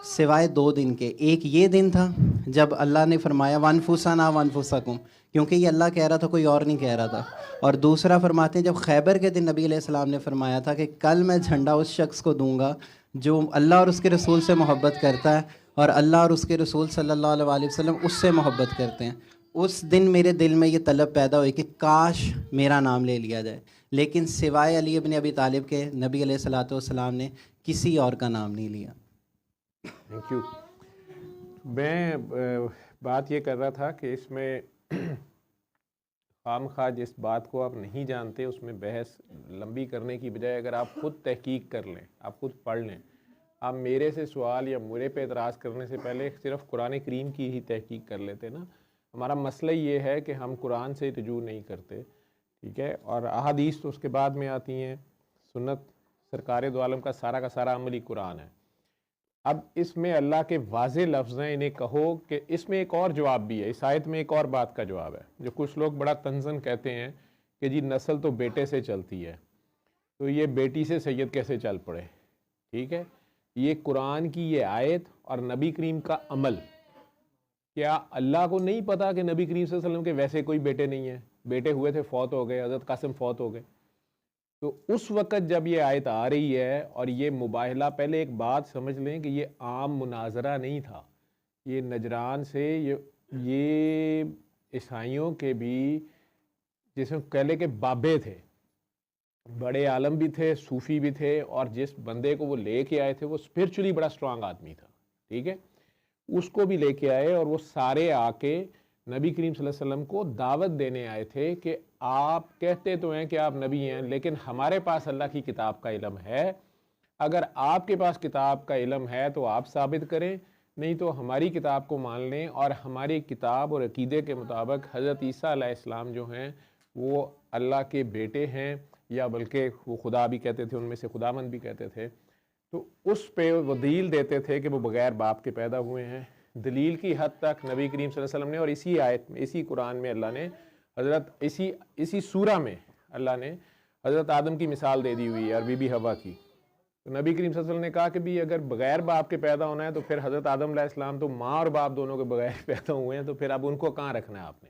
سوائے 2 دن کے۔ ایک یہ دن تھا جب اللہ نے فرمایا وانفسنا وانفسکم، کیونکہ یہ اللہ کہہ رہا تھا، کوئی اور نہیں کہہ رہا تھا۔ اور دوسرا فرماتے ہیں جب خیبر کے دن نبی علیہ السلام نے فرمایا تھا کہ کل میں جھنڈا اس شخص کو دوں گا جو اللہ اور اس کے رسول سے محبت کرتا ہے، اور اللہ اور اس کے رسول صلی اللہ علیہ وسلم اس سے محبت کرتے ہیں۔ اس دن میرے دل میں یہ طلب پیدا ہوئی کہ کاش میرا نام لے لیا جائے، لیکن سوائے علی ابن ابی طالب کے نبی علیہ الصلوۃ والسلام نے کسی اور کا نام نہیں لیا۔ Thank you. میں بات یہ کر رہا تھا کہ اس میں خام خواہ جس بات کو آپ نہیں جانتے اس میں بحث لمبی کرنے کی بجائے اگر آپ خود تحقیق کر لیں، آپ خود پڑھ لیں، آپ میرے سے سوال یا میرے پہ اعتراض کرنے سے پہلے صرف قرآن کریم کی ہی تحقیق کر لیتے نا۔ ہمارا مسئلہ یہ ہے کہ ہم قرآن سے رجوع نہیں کرتے، ٹھیک ہے، اور احادیث تو اس کے بعد میں آتی ہیں، سنت سرکار دو عالم کا سارا عملی قرآن ہے۔ اب اس میں اللہ کے واضح لفظ ہیں، انہیں کہو کہ اس میں ایک اور جواب بھی ہے، اس آیت میں ایک اور بات کا جواب ہے جو کچھ لوگ بڑا طنزاً کہتے ہیں کہ جی نسل تو بیٹے سے چلتی ہے، تو یہ بیٹی سے سید کیسے چل پڑے؟ ٹھیک ہے، یہ قرآن کی یہ آیت اور نبی کریم کا عمل، کیا اللہ کو نہیں پتا کہ نبی کریم صلی اللہ علیہ وسلم کے ویسے کوئی بیٹے نہیں ہیں؟ بیٹے ہوئے تھے، فوت ہو گئے، حضرت قاسم فوت ہو گئے۔ تو اس وقت جب یہ آیت آ رہی ہے اور یہ مباہلہ، پہلے ایک بات سمجھ لیں کہ یہ عام مناظرہ نہیں تھا، یہ نجران سے یہ عیسائیوں کے بھی جس میں کہہ لے کہ بابے تھے، بڑے عالم بھی تھے، صوفی بھی تھے، اور جس بندے کو وہ لے کے آئے تھے وہ اسپرچولی بڑا اسٹرانگ آدمی تھا، ٹھیک ہے، اس کو بھی لے کے آئے اور وہ سارے آ کے نبی کریم صلی اللہ علیہ وسلم کو دعوت دینے آئے تھے کہ آپ کہتے تو ہیں کہ آپ نبی ہیں، لیکن ہمارے پاس اللہ کی کتاب کا علم ہے، اگر آپ کے پاس کتاب کا علم ہے تو آپ ثابت کریں، نہیں تو ہماری کتاب کو مان لیں، اور ہماری کتاب اور عقیدے کے مطابق حضرت عیسیٰ علیہ السلام جو ہیں وہ اللہ کے بیٹے ہیں، یا بلکہ وہ خدا بھی کہتے تھے، ان میں سے خداوند بھی کہتے تھے۔ تو اس پہ وہ دلیل دیتے تھے کہ وہ بغیر باپ کے پیدا ہوئے ہیں۔ دلیل کی حد تک نبی کریم صلی اللہ علیہ وسلم نے، اور اسی آیت میں، اسی قرآن میں اللہ نے حضرت اسی سورہ میں اللہ نے حضرت آدم کی مثال دے دی ہوئی ہے اور بی بی حوا کی۔ تو نبی کریم صلی اللہ علیہ وسلم نے کہا کہ بھی اگر بغیر باپ کے پیدا ہونا ہے تو پھر حضرت آدم علیہ السلام تو ماں اور باپ دونوں کے بغیر پیدا ہوئے ہیں، تو پھر اب ان کو کہاں رکھنا ہے آپ نے؟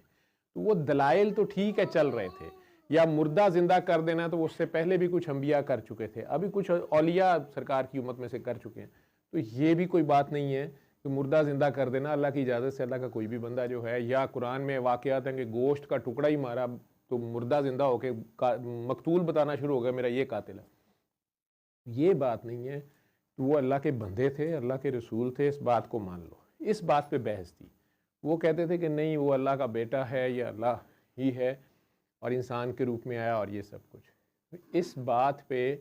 تو وہ دلائل تو ٹھیک ہے چل رہے تھے، یا مردہ زندہ کر دینا تو اس سے پہلے بھی کچھ انبیاء کر چکے تھے، ابھی کچھ اولیاء سرکار کی امت میں سے کر چکے ہیں، تو یہ بھی کوئی بات نہیں ہے کہ مردہ زندہ کر دینا اللہ کی اجازت سے۔ اللہ کا کوئی بھی بندہ جو ہے، یا قرآن میں واقعات ہیں کہ گوشت کا ٹکڑا ہی مارا تو مردہ زندہ ہو کے مقتول بتانا شروع ہو گیا میرا یہ قاتل ہے، یہ بات نہیں ہے۔ وہ اللہ کے بندے تھے، اللہ کے رسول تھے، اس بات کو مان لو۔ اس بات پہ بحث تھی، وہ کہتے تھے کہ نہیں وہ اللہ کا بیٹا ہے یا اللہ ہی ہے اور انسان کے روپ میں آیا اور یہ سب کچھ۔ اس بات پہ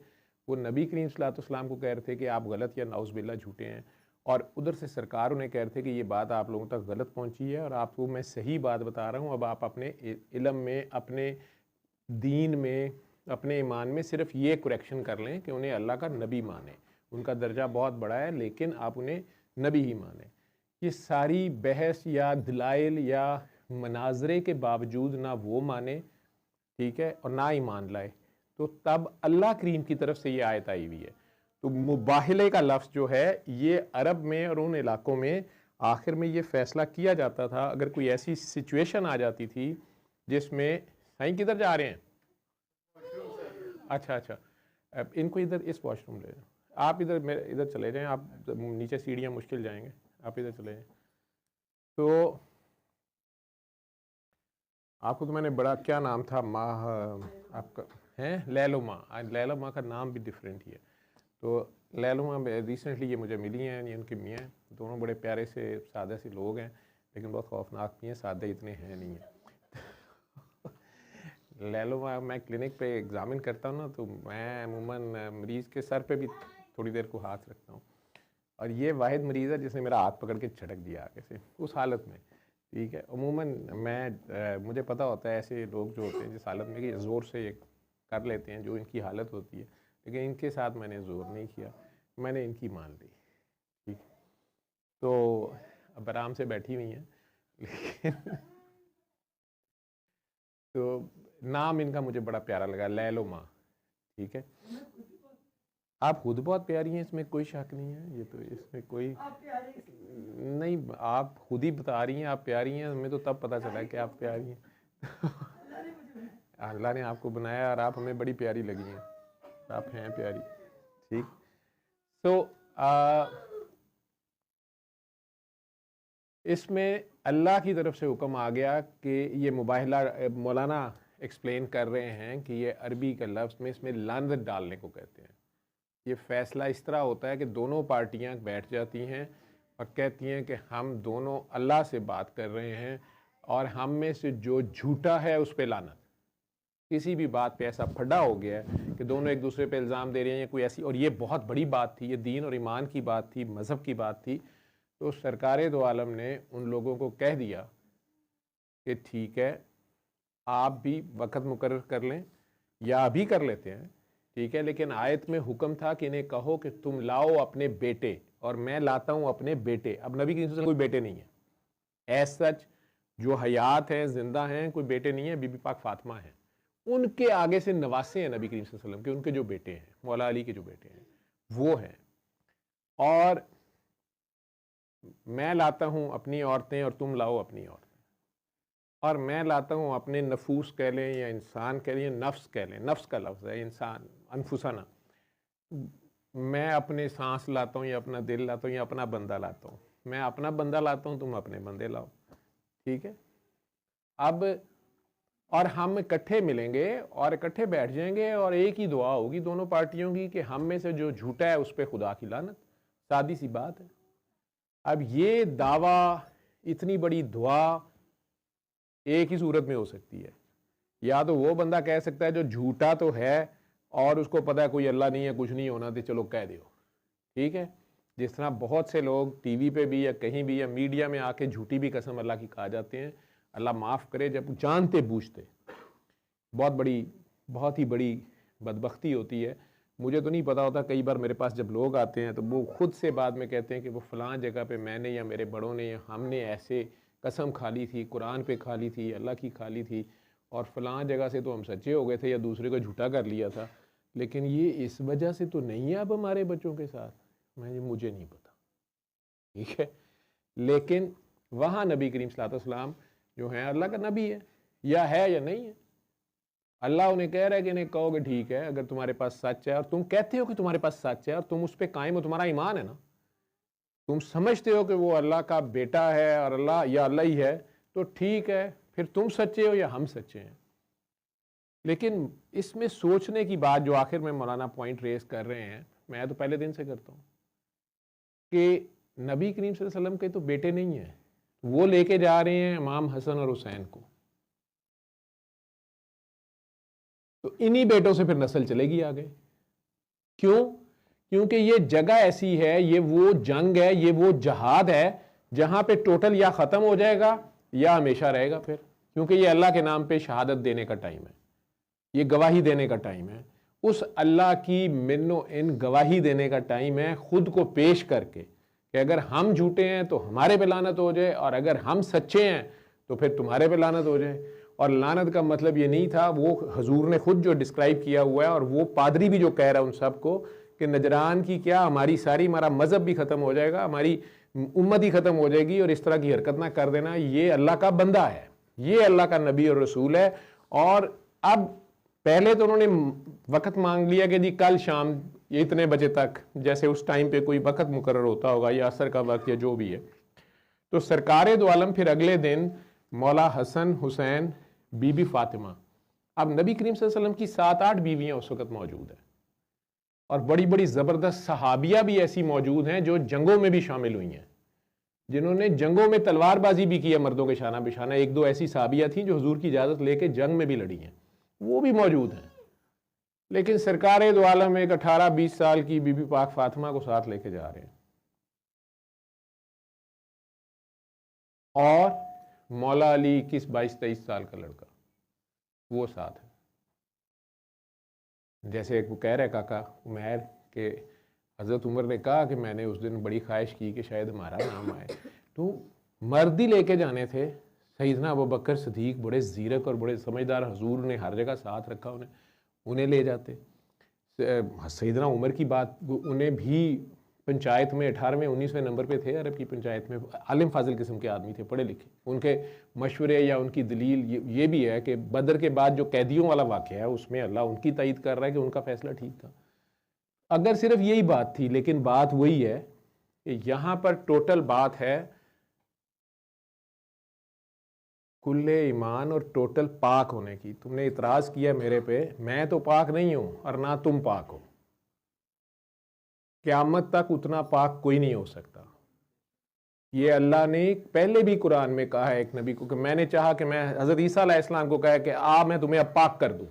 وہ نبی کریم صلی اللہ علیہ وسلم کو کہہ رہے تھے کہ آپ غلط یا نعوذ باللہ جھوٹے ہیں، اور ادھر سے سرکار انہیں کہہ رہے تھے کہ یہ بات آپ لوگوں تک غلط پہنچی ہے اور آپ کو میں صحیح بات بتا رہا ہوں، اب آپ اپنے علم میں، اپنے دین میں، اپنے ایمان میں صرف یہ کریکشن کر لیں کہ انہیں اللہ کا نبی مانیں۔ ان کا درجہ بہت بڑا ہے، لیکن آپ انہیں نبی ہی مانیں۔ یہ ساری بحث یا دلائل یا مناظرے کے باوجود نہ وہ مانے، ٹھیک ہے، اور نہ ایمان لائے، تو تب اللہ کریم کی طرف سے یہ آیت آئی ہوئی ہے۔ تو مباہلے کا لفظ جو ہے یہ عرب میں اور ان علاقوں میں آخر میں یہ فیصلہ کیا جاتا تھا، اگر کوئی ایسی سچویشن آ جاتی تھی جس میں سائیں کدھر جا رہے ہیں؟ اچھا ان کو ادھر اس واش روم لے جائیں، آپ ادھر چلے جائیں، آپ نیچے سیڑھیاں مشکل جائیں گے، آپ ادھر چلے جائیں۔ تو آپ کو تو میں نے بڑا کیا نام تھا ماہ آپ کا ہے لیلا ماں کا نام بھی ڈفرینٹ ہی ہے۔ تو لیلا ماں ریسنٹلی یہ مجھے ملی ہیں، ان کے میاں ہیں، دونوں بڑے پیارے سے سادہ سے لوگ ہیں، لیکن بہت خوفناک بھی ہیں، سادہ اتنے ہیں نہیں ہیں۔ لیلا ماں میں کلینک پہ ایگزامن کرتا ہوں نا، تو میں عموماً مریض کے سر پہ بھی تھوڑی دیر کو ہاتھ رکھتا ہوں، اور یہ واحد مریض ہے جس نے میرا ہاتھ پکڑ کے جھٹک دیا آگے سے اس حالت میں، ٹھیک ہے۔ عموماً مجھے پتہ ہوتا ہے ایسے لوگ جو ہوتے ہیں جس حالت میں کہ زور سے یہ کر لیتے ہیں جو ان کی حالت ہوتی ہے، لیکن ان کے ساتھ میں نے زور نہیں کیا، میں نے ان کی مان لی، ٹھیک۔ تو اب آرام سے بیٹھی ہوئی ہیں، لیکن تو نام ان کا مجھے بڑا پیارا لگا، لیلو ماں، ٹھیک ہے۔ آپ خود بہت پیاری ہیں، اس میں کوئی شک نہیں ہے، یہ تو اس میں کوئی نہیں، آپ خود ہی بتا رہی ہیں آپ پیاری ہیں، ہمیں تو تب پتہ چلا کہ آپ پیاری ہیں۔ اللہ نے آپ کو بنایا اور آپ ہمیں بڑی پیاری لگی ہیں، آپ ہیں پیاری، ٹھیک۔ تو اس میں اللہ کی طرف سے حکم آ گیا کہ یہ مباہلہ مولانا ایکسپلین کر رہے ہیں کہ یہ عربی کا لفظ میں اس میں لعنت ڈالنے کو کہتے ہیں۔ یہ فیصلہ اس طرح ہوتا ہے کہ دونوں پارٹیاں بیٹھ جاتی ہیں اور کہتی ہیں کہ ہم دونوں اللہ سے بات کر رہے ہیں، اور ہم میں سے جو جھوٹا ہے اس پہ لعنت۔ کسی بھی بات پہ ایسا پھڈا ہو گیا ہے کہ دونوں ایک دوسرے پہ الزام دے رہے ہیں یا کوئی ایسی، اور یہ بہت بڑی بات تھی، یہ دین اور ایمان کی بات تھی، مذہب کی بات تھی، تو سرکار دو عالم نے ان لوگوں کو کہہ دیا کہ ٹھیک ہے آپ بھی وقت مقرر کر لیں یا ابھی کر لیتے ہیں، ٹھیک ہے، لیکن آیت میں حکم تھا کہ انہیں کہو کہ تم لاؤ اپنے بیٹے اور میں لاتا ہوں اپنے بیٹے۔ اب نبی کی کوئی بیٹے نہیں ہے ایز سچ، جو حیات ہیں زندہ ہیں، کوئی بیٹے نہیں ہیں، بی بی پاک فاطمہ ہیں، ان کے آگے سے نواسے ہیں نبی کریم صلی اللہ علیہ وسلم کے، ان کے جو بیٹے ہیں، مولا علی کے جو بیٹے ہیں وہ ہیں، اور میں لاتا ہوں اپنی عورتیں اور تم لاؤ اپنی عورتیں، اور میں لاتا ہوں اپنے نفوس کہہ لیں یا انسان کہہ لیں، نفس کہہ لیں، نفس کا لفظ ہے انسان، انفسنا، میں اپنے سانس لاتا ہوں یا اپنا دل لاتا ہوں یا اپنا بندہ لاتا ہوں، میں اپنا بندہ لاتا ہوں، تم اپنے بندے لاؤ، ٹھیک ہے۔ اب اور ہم اکٹھے ملیں گے اور اکٹھے بیٹھ جائیں گے اور ایک ہی دعا ہوگی دونوں پارٹیوں کی کہ ہم میں سے جو جھوٹا ہے اس پہ خدا کی لعنت، سادی سی بات ہے۔ اب یہ دعویٰ، اتنی بڑی دعا ایک ہی صورت میں ہو سکتی ہے، یا تو وہ بندہ کہہ سکتا ہے جو جھوٹا تو ہے اور اس کو پتہ ہے کوئی اللہ نہیں ہے، کچھ نہیں ہونا، تو چلو کہہ دیو، ٹھیک ہے۔ جس طرح بہت سے لوگ ٹی وی پہ بھی یا کہیں بھی یا میڈیا میں آ کے جھوٹی بھی قسم اللہ کی کھا جاتے ہیں، اللہ معاف کرے، جب جانتے بوجھتے، بہت ہی بڑی بدبختی ہوتی ہے۔ مجھے تو نہیں پتا ہوتا، کئی بار میرے پاس جب لوگ آتے ہیں تو وہ خود سے بعد میں کہتے ہیں کہ وہ فلاں جگہ پہ میں نے یا میرے بڑوں نے یا ہم نے ایسے قسم کھا لی تھی، قرآن پہ کھا لی تھی، اللہ کی کھا لی تھی، اور فلاں جگہ سے تو ہم سچے ہو گئے تھے یا دوسرے کو جھوٹا کر لیا تھا، لیکن یہ اس وجہ سے تو نہیں ہے اب ہمارے بچوں کے ساتھ، مجھے نہیں پتا، ٹھیک ہے۔ لیکن وہاں نبی کریم صلی اللہ علیہ وسلم جو ہیں اللہ کا نبی ہے یا نہیں ہے، اللہ انہیں کہہ رہا ہے کہ انہیں کہو کہ ٹھیک ہے اگر تمہارے پاس سچ ہے اور تم کہتے ہو کہ تمہارے پاس سچ ہے اور تم اس پہ قائم ہو، تمہارا ایمان ہے نا، تم سمجھتے ہو کہ وہ اللہ کا بیٹا ہے اور اللہ یا اللہ ہی ہے، تو ٹھیک ہے، پھر تم سچے ہو یا ہم سچے ہیں۔ لیکن اس میں سوچنے کی بات جو آخر میں مولانا پوائنٹ ریز کر رہے ہیں، میں تو پہلے دن سے کرتا ہوں کہ نبی کریم صلی اللہ علیہ وسلم کے تو بیٹے نہیں ہیں، وہ لے کے جا رہے ہیں امام حسن اور حسین کو، تو انہی بیٹوں سے پھر نسل چلے گی آگے۔ کیونکہ یہ جگہ ایسی ہے، یہ وہ جنگ ہے، یہ وہ جہاد ہے جہاں پہ ٹوٹل یا ختم ہو جائے گا یا ہمیشہ رہے گا، پھر کیونکہ یہ اللہ کے نام پہ شہادت دینے کا ٹائم ہے، یہ گواہی دینے کا ٹائم ہے۔ اس اللہ کی من و ان گواہی دینے کا ٹائم ہے، خود کو پیش کر کے کہ اگر ہم جھوٹے ہیں تو ہمارے پہ لعنت ہو جائے، اور اگر ہم سچے ہیں تو پھر تمہارے پہ لعنت ہو جائے۔ اور لعنت کا مطلب یہ نہیں تھا، وہ حضور نے خود جو ڈسکرائب کیا ہوا ہے، اور وہ پادری بھی جو کہہ رہا ہے ان سب کو کہ نجران کی کیا ہماری ساری، ہمارا مذہب بھی ختم ہو جائے گا، ہماری امت ہی ختم ہو جائے گی، اور اس طرح کی حرکت نہ کر دینا، یہ اللہ کا بندہ ہے، یہ اللہ کا نبی اور رسول ہے۔ اور اب پہلے تو انہوں نے وقت مانگ لیا کہ جی کل شام یہ اتنے بجے تک، جیسے اس ٹائم پہ کوئی وقت مقرر ہوتا ہوگا یا عصر کا وقت یا جو بھی ہے۔ تو سرکار دو عالم پھر اگلے دن مولا حسن، حسین، بی بی فاطمہ، اب نبی کریم صلی اللہ علیہ وسلم کی 7-8 بیویاں اس وقت موجود ہیں، اور بڑی بڑی زبردست صحابیہ بھی ایسی موجود ہیں جو جنگوں میں بھی شامل ہوئی ہیں، جنہوں نے جنگوں میں تلوار بازی بھی کی ہے مردوں کے شانہ بشانہ۔ 1-2 ایسی صحابیہ تھیں جو حضور کی اجازت لے کے جنگ میں بھی لڑی ہیں، وہ بھی موجود ہیں۔ لیکن سرکار دو عالم ایک 18-20 سال کی بی بی پاک فاطمہ کو ساتھ لے کے جا رہے ہیں، اور مولا علی 21-22 سال کا لڑکا وہ ساتھ ہے۔ جیسے وہ کہہ رہے کاکا عمیر کہ حضرت عمر نے کہا کہ میں نے اس دن بڑی خواہش کی کہ شاید ہمارا نام آئے، تو مرد ہی لے کے جانے تھے۔ سیدنا ابوبکر صدیق بڑے زیرک اور بڑے سمجھدار، حضور نے ہر جگہ ساتھ رکھا، انہیں لے جاتے۔ سیدنا عمر کی بات، انہیں بھی پنچایت میں 18ویں 19ویں نمبر پہ تھے، عرب کی پنچایت میں، عالم فاضل قسم کے آدمی تھے، پڑھے لکھے۔ ان کے مشورے یا ان کی دلیل یہ بھی ہے کہ بدر کے بعد جو قیدیوں والا واقعہ ہے اس میں اللہ ان کی تائید کر رہا ہے کہ ان کا فیصلہ ٹھیک تھا۔ اگر صرف یہی بات تھی، لیکن بات وہی ہے کہ یہاں پر ٹوٹل بات ہے کل ایمان اور ٹوٹل پاک ہونے کی۔ تم نے اعتراض کیا میرے پہ، میں تو پاک نہیں ہوں اور نہ تم پاک ہو، قیامت تک اتنا پاک کوئی نہیں ہو سکتا۔ یہ اللہ نے پہلے بھی قرآن میں کہا ہے ایک نبی کو کہ میں نے چاہا کہ میں حضرت عیسیٰ علیہ السلام کو کہا کہ میں تمہیں اب پاک کر دوں۔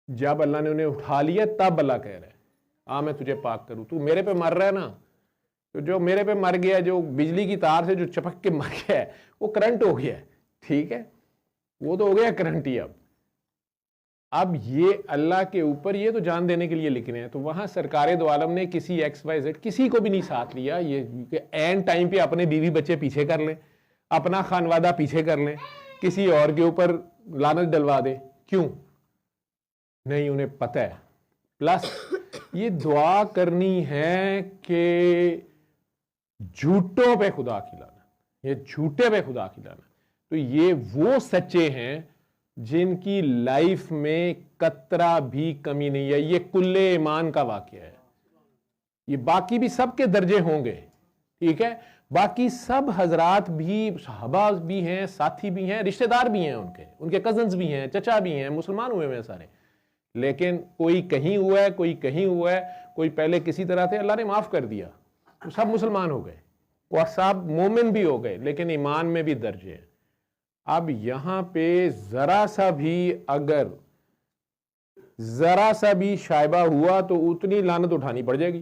جب اللہ نے انہیں اٹھا لیا تب اللہ کہہ رہا ہے میں تجھے پاک کروں۔ تو میرے پہ مر رہا ہے نا، تو جو میرے پہ مر گیا، جو بجلی کی تار سے جو چپک کے مر گیا ہے، وہ کرنٹ ہو گیا ہے، ٹھیک ہے، وہ تو ہو گیا کرنٹ ہی۔ اب یہ اللہ کے اوپر یہ تو جان دینے کے لیے لکھنے ہیں۔ تو وہاں سرکار دو عالم نے کسی XYZ کسی کو بھی نہیں ساتھ لیا، یہ کہ این ٹائم پہ اپنے بیوی بچے پیچھے کر لیں، اپنا خانوادہ پیچھے کر لیں، کسی اور کے اوپر لعنت ڈلوا دیں۔ کیوں نہیں؟ انہیں پتہ ہے۔ پلس یہ دعا کرنی ہے کہ جھوٹوں پہ خدا کی لعنت، یہ جھوٹے پہ خدا کی لعنت۔ تو یہ وہ سچے ہیں جن کی لائف میں قطرہ بھی کمی نہیں ہے۔ یہ کل ایمان کا واقعہ ہے۔ یہ باقی بھی سب کے درجے ہوں گے، ٹھیک ہے، باقی سب حضرات بھی، صحابہ بھی ہیں، ساتھی بھی ہیں، رشتہ دار بھی ہیں، ان کے کزنز بھی ہیں، چچا بھی ہیں، مسلمان ہوئے ہیں سارے۔ لیکن کوئی کہیں ہوا ہے، کوئی کہیں ہوا ہے، کوئی پہلے کسی طرح تھے، اللہ نے معاف کر دیا، تو سب مسلمان ہو گئے اور سب مومن بھی ہو گئے، لیکن ایمان میں بھی درجے ہیں۔ اب یہاں پہ ذرا سا بھی اگر ذرا سا بھی شائبہ ہوا تو اتنی لعنت اٹھانی پڑ جائے گی۔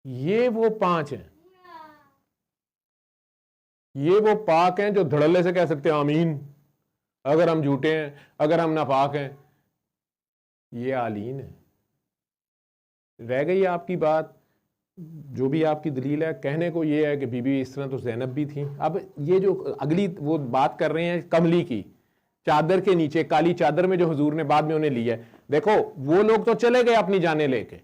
یہ وہ 5 ہیں، یہ وہ پاک ہیں جو دھڑلے سے کہہ سکتے ہیں آمین اگر ہم جھوٹے ہیں، اگر ہم ناپاک ہیں۔ یہ عالین ہے۔ رہ گئی آپ کی بات، جو بھی آپ کی دلیل ہے، کہنے کو یہ ہے کہ بی بی اس طرح تو زینب بھی تھیں۔ اب یہ جو اگلی وہ بات کر رہے ہیں کملی کی، چادر کے نیچے، کالی چادر میں جو حضور نے بعد میں انہیں لیا ہے، دیکھو وہ لوگ تو چلے گئے اپنی جانیں لے کے،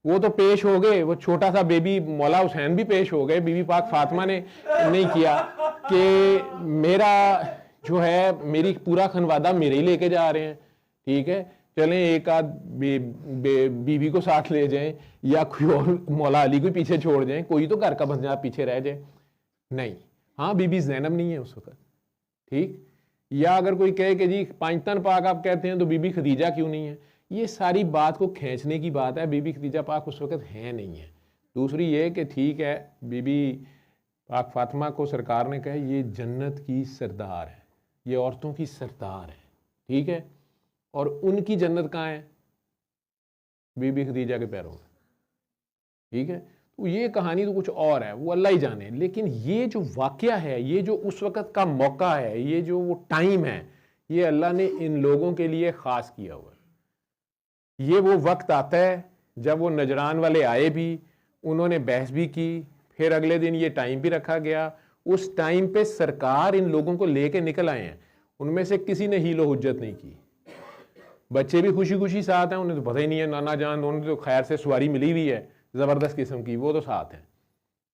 وہ تو پیش ہو گئے، وہ چھوٹا سا بیبی مولا حسین بھی پیش ہو گئے، بی بی پاک فاطمہ نے نہیں کیا کہ میرا جو ہے میری پورا خانوادہ میرے ہی لے کے جا رہے ہیں، ٹھیک ہے، چلیں ایک آدھ بیوی کو ساتھ لے جائیں یا کوئی اور مولا علی کو پیچھے چھوڑ جائیں، کوئی تو گھر کا بندہ پیچھے رہ جائے۔ نہیں، ہاں بی بی زینب نہیں ہے اس وقت، ٹھیک، یا اگر کوئی کہے کہ جی 5 تن پاک آپ کہتے ہیں تو بی بی خدیجہ کیوں نہیں ہے، یہ ساری بات کو کھینچنے کی بات ہے۔ بی بی خدیجہ پاک اس وقت ہے نہیں ہے۔ دوسری یہ کہ ٹھیک ہے، بی بی پاک فاطمہ کو سرکار نے کہا یہ جنت کی سردار ہے، یہ عورتوں کی سردار ہے، ٹھیک ہے، اور ان کی جنت کہاں ہے؟ بی بی خدیجہ کے پیروں میں، ٹھیک ہے۔ تو یہ کہانی تو کچھ اور ہے، وہ اللہ ہی جانے، لیکن یہ جو واقعہ ہے، یہ جو اس وقت کا موقع ہے، یہ جو وہ ٹائم ہے، یہ اللہ نے ان لوگوں کے لیے خاص کیا ہوا ہے۔ یہ وہ وقت آتا ہے جب وہ نجران والے آئے بھی، انہوں نے بحث بھی کی، پھر اگلے دن یہ ٹائم بھی رکھا گیا، اس ٹائم پہ سرکار ان لوگوں کو لے کے نکل آئے ہیں، ان میں سے کسی نے حیل و حجت نہیں کی۔ بچے بھی خوشی خوشی ساتھ ہیں، انہیں تو پتہ ہی نہیں ہے، نانا جان انہیں تو خیر سے سواری ملی ہوئی ہے زبردست قسم کی، وہ تو ساتھ ہیں۔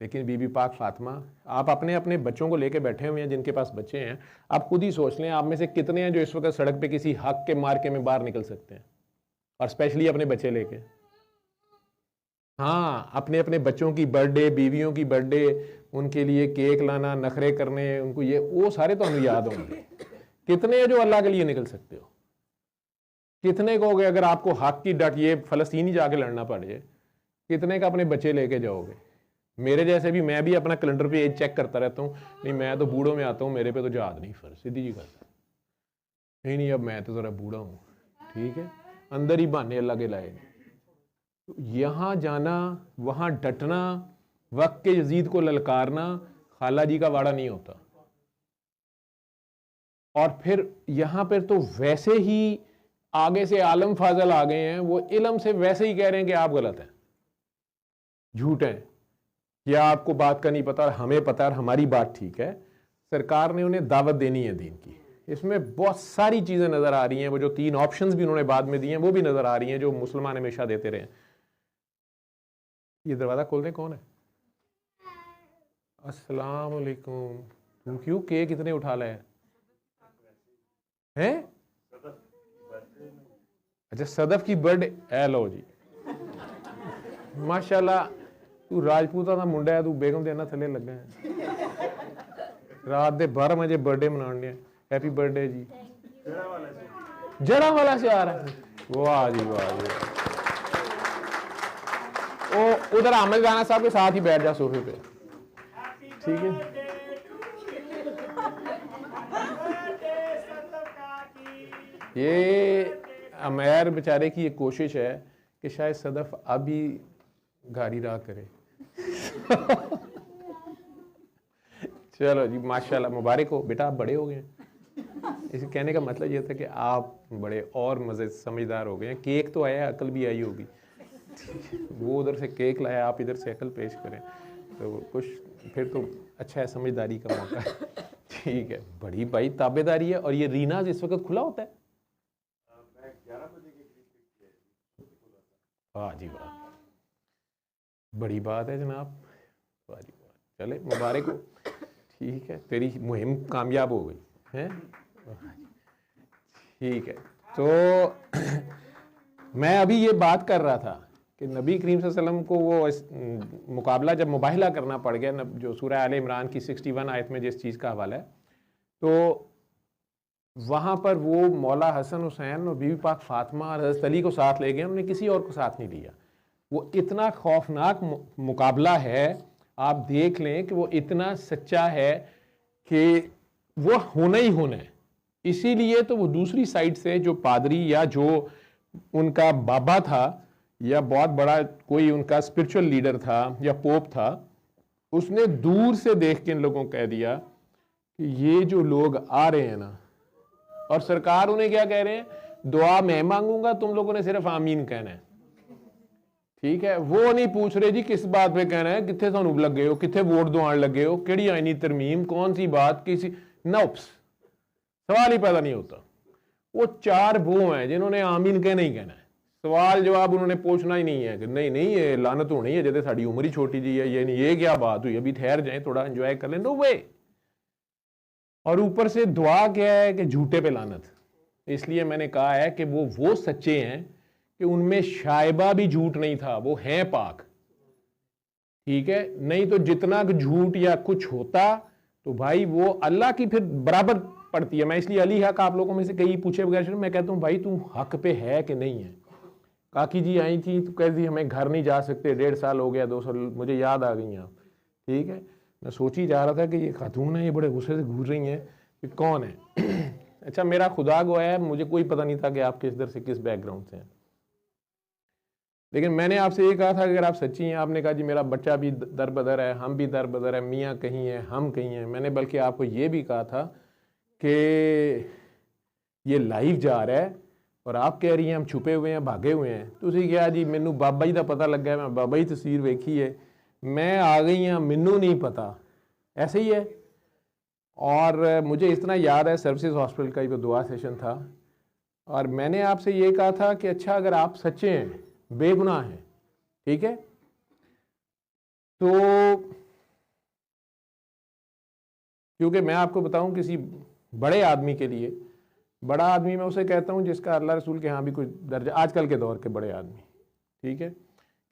لیکن بی بی پاک فاطمہ، آپ اپنے اپنے بچوں کو لے کے بیٹھے ہوئے ہیں، جن کے پاس بچے ہیں، آپ خود ہی سوچ لیں آپ میں سے کتنے ہیں جو اس وقت سڑک پہ کسی حق کے مارکے میں باہر نکل سکتے ہیں، اور اسپیشلی اپنے بچے لے کے۔ ہاں، اپنے اپنے بچوں کی برتھ ڈے، بیویوں کی برتھ ڈے، ان کے لیے کیک لانا، نخرے کرنے، ان کو یہ وہ سارے تو ہمیں یاد ہوں گے۔ کتنے ہیں جو اللہ کے لیے نکل سکتے ہو؟ کتنے کو گے اگر آپ کو حق کی ڈٹ یہ فلسطینی جا کے لڑنا پڑ جائے، کتنے کا اپنے بچے لے کے جاؤ گے؟ میرے جیسے بھی، میں بھی اپنا کیلنڈر پہ ایج چیک کرتا رہتا ہوں، نہیں میں تو بوڑھوں میں آتا ہوں، میرے پہ تو جہاد نہیں فرض، سیدھی جی بات ہے، نہیں اب میں تو ذرا بوڑھا ہوں، ٹھیک ہے، اندر ہی بہانے اللہ کے لائے۔ یہاں جانا، وہاں ڈٹنا، وقت کے یزید کو للکارنا خالہ جی کا واڑا نہیں ہوتا۔ اور پھر یہاں پر تو ویسے ہی آگے سے عالم فاضل آ گئے ہیں، وہ علم سے ویسے ہی کہہ رہے ہیں کہ آپ غلط ہیں، جھوٹ ہیں، یا آپ کو بات کا نہیں پتا اور ہمیں پتا اور ہماری بات ٹھیک ہے۔ سرکار نے انہیں دعوت دینی ہے دین کی، اس میں بہت ساری چیزیں نظر آ رہی ہیں، وہ جو 3 آپشنز بھی انہوں نے بعد میں دیے ہیں وہ بھی نظر آ رہی ہیں جو مسلمان ہمیشہ دیتے رہے ہیں۔ یہ دروازہ کھول دیں، کون ہے؟ السلام علیکم۔ تم کیوں کیک اتنے اٹھا لے ہیں؟ اچھا صدف کی برتھ ڈے، اے لو جی ماشاءاللہ، تو راجپوتا دا منڈا ہے، تو بیگم دینا تھلے لگا ہے، رات دے 12 بجے برتھ ڈے منان لیا، ہیپی برتھ ڈے جی۔ جڑا والا سے آ رہا ہے، واہ جی واہ جی۔ او ادھر احمد رانا صاحب کے ساتھ ہی بیٹھ جا صوفے پہ، ٹھیک ہے۔ یہ امیر بیچارے کی یہ کوشش ہے کہ شاید صدف ابھی گاڑی راہ کرے۔ چلو جی ماشاءاللہ، مبارک ہو بیٹا، آپ بڑے ہو گئے ہیں۔ اس کہنے کا مطلب یہ تھا کہ آپ بڑے اور مزے سمجھدار ہو گئے ہیں، کیک تو آیا، عقل بھی آئی ہوگی، وہ ادھر سے کیک لایا، آپ ادھر سے عقل پیش کریں، تو کچھ پھر تو اچھا ہے، سمجھداری کا موقع ہے، ٹھیک ہے۔ بڑی بھائی تابع داری ہے۔ اور یہ ریناز اس وقت کھلا ہوتا ہے؟ واہ جی واہ، بڑی بات ہے جناب، واہ جی واہ، چلے مبارک ہو، ٹھیک ہے، تیری مہم کامیاب ہو گئی ہے، ٹھیک ہے۔ تو میں ابھی یہ بات کر رہا تھا کہ نبی کریم صلی اللہ علیہ وسلم کو وہ مقابلہ جب مباہلہ کرنا پڑ گیا، جو سورہ آل عمران کی 61 آیت میں جس چیز کا حوالہ ہے، تو وہاں پر وہ مولا حسن حسین اور بی بی پاک فاطمہ اور حضرت علی کو ساتھ لے گئے، انہوں نے کسی اور کو ساتھ نہیں لیا۔ وہ اتنا خوفناک مقابلہ ہے، آپ دیکھ لیں کہ وہ اتنا سچا ہے کہ وہ ہونا ہی ہونا ہے۔ اسی لیے تو وہ دوسری سائڈ سے جو پادری یا جو ان کا بابا تھا یا بہت بڑا کوئی ان کا اسپرچول لیڈر تھا یا پوپ تھا، اس نے دور سے دیکھ کے ان لوگوں کو کہہ دیا کہ یہ جو لوگ آ رہے ہیں نا، اور سرکار انہیں کیا کہہ رہے ہیں، دعا میں مانگوں گا، تم لوگوں نے صرف آمین کہنا ہے، ٹھیک ہے۔ وہ نہیں پوچھ رہے جی کس بات پہ کہنا ہے، کتنے سانو لگ گئے ہو، کتنے ووٹ دوان لگے ہو، کیڑی آئینی ترمیم، کون سی بات، کسی نوپس، سوال ہی پیدا نہیں ہوتا۔ وہ 4 وہ ہیں جنہوں نے آمین کہنا ہی کہنا ہے، سوال جواب انہوں نے پوچھنا ہی نہیں ہے کہ نہیں یہ لعنت ہونی ہے جیسے ساری عمر ہی چھوٹی جی ہے، یہ کیا بات ہوئی، ابھی ٹھہر جائیں، تھوڑا انجوائے کر لیں، نو وے۔ اور اوپر سے دعا کیا ہے کہ جھوٹے پہ لعنت۔ اس لیے میں نے کہا ہے کہ وہ سچے ہیں کہ ان میں شائبہ بھی جھوٹ نہیں تھا، وہ ہیں پاک، ٹھیک ہے۔ نہیں تو جتنا جھوٹ یا کچھ ہوتا تو بھائی وہ اللہ کی پھر برابر پڑتی ہے۔ میں اس لیے علی حق آپ لوگوں میں سے کئی پوچھے بغیر میں کہتا ہوں بھائی تم حق پہ ہے کہ نہیں ہے۔ کاکی جی آئی تھی تو کہتی تھی ہمیں گھر نہیں جا سکتے، 1.5 سال ہو گیا، 2 سال، مجھے یاد آ گئی آپ، ٹھیک ہے۔ میں سوچی جا رہا تھا کہ یہ خاتون ہے، یہ بڑے غصے سے گھور رہی ہیں کہ کون ہے۔ اچھا میرا خدا گواہ ہے مجھے کوئی پتہ نہیں تھا کہ آپ کس در سے کس بیک گراؤنڈ سے ہیں، لیکن میں نے آپ سے یہ کہا تھا کہ اگر آپ سچی ہیں، آپ نے کہا جی میرا بچہ بھی در بدر ہے، ہم بھی در بدر ہے، میاں کہیں ہیں، ہم کہیں ہیں۔ میں نے بلکہ آپ کو یہ بھی کہا تھا کہ یہ لائیو جا رہا ہے اور آپ کہہ رہی ہیں ہم چھپے ہوئے ہیں, بھاگے ہوئے ہیں. تسی کیا جی مینوں بابا جی دا پتہ لگا, میں بابا جی تصویر ویکھی ہے, میں آ گئی ہوں, مینوں نہیں پتہ. ایسے ہی ہے. اور مجھے اس طرح یاد ہے سروسز ہاسپٹل کا یہ دعا سیشن تھا, اور میں نے آپ سے یہ کہا تھا کہ اچھا اگر آپ سچے ہیں, بے گناہ ہیں, ٹھیک ہے, تو کیونکہ میں آپ کو بتاؤں کسی بڑے آدمی کے لیے, بڑا آدمی میں اسے کہتا ہوں جس کا اللہ رسول کے ہاں بھی کوئی درجہ, آج کل کے دور کے بڑے آدمی, ٹھیک ہے,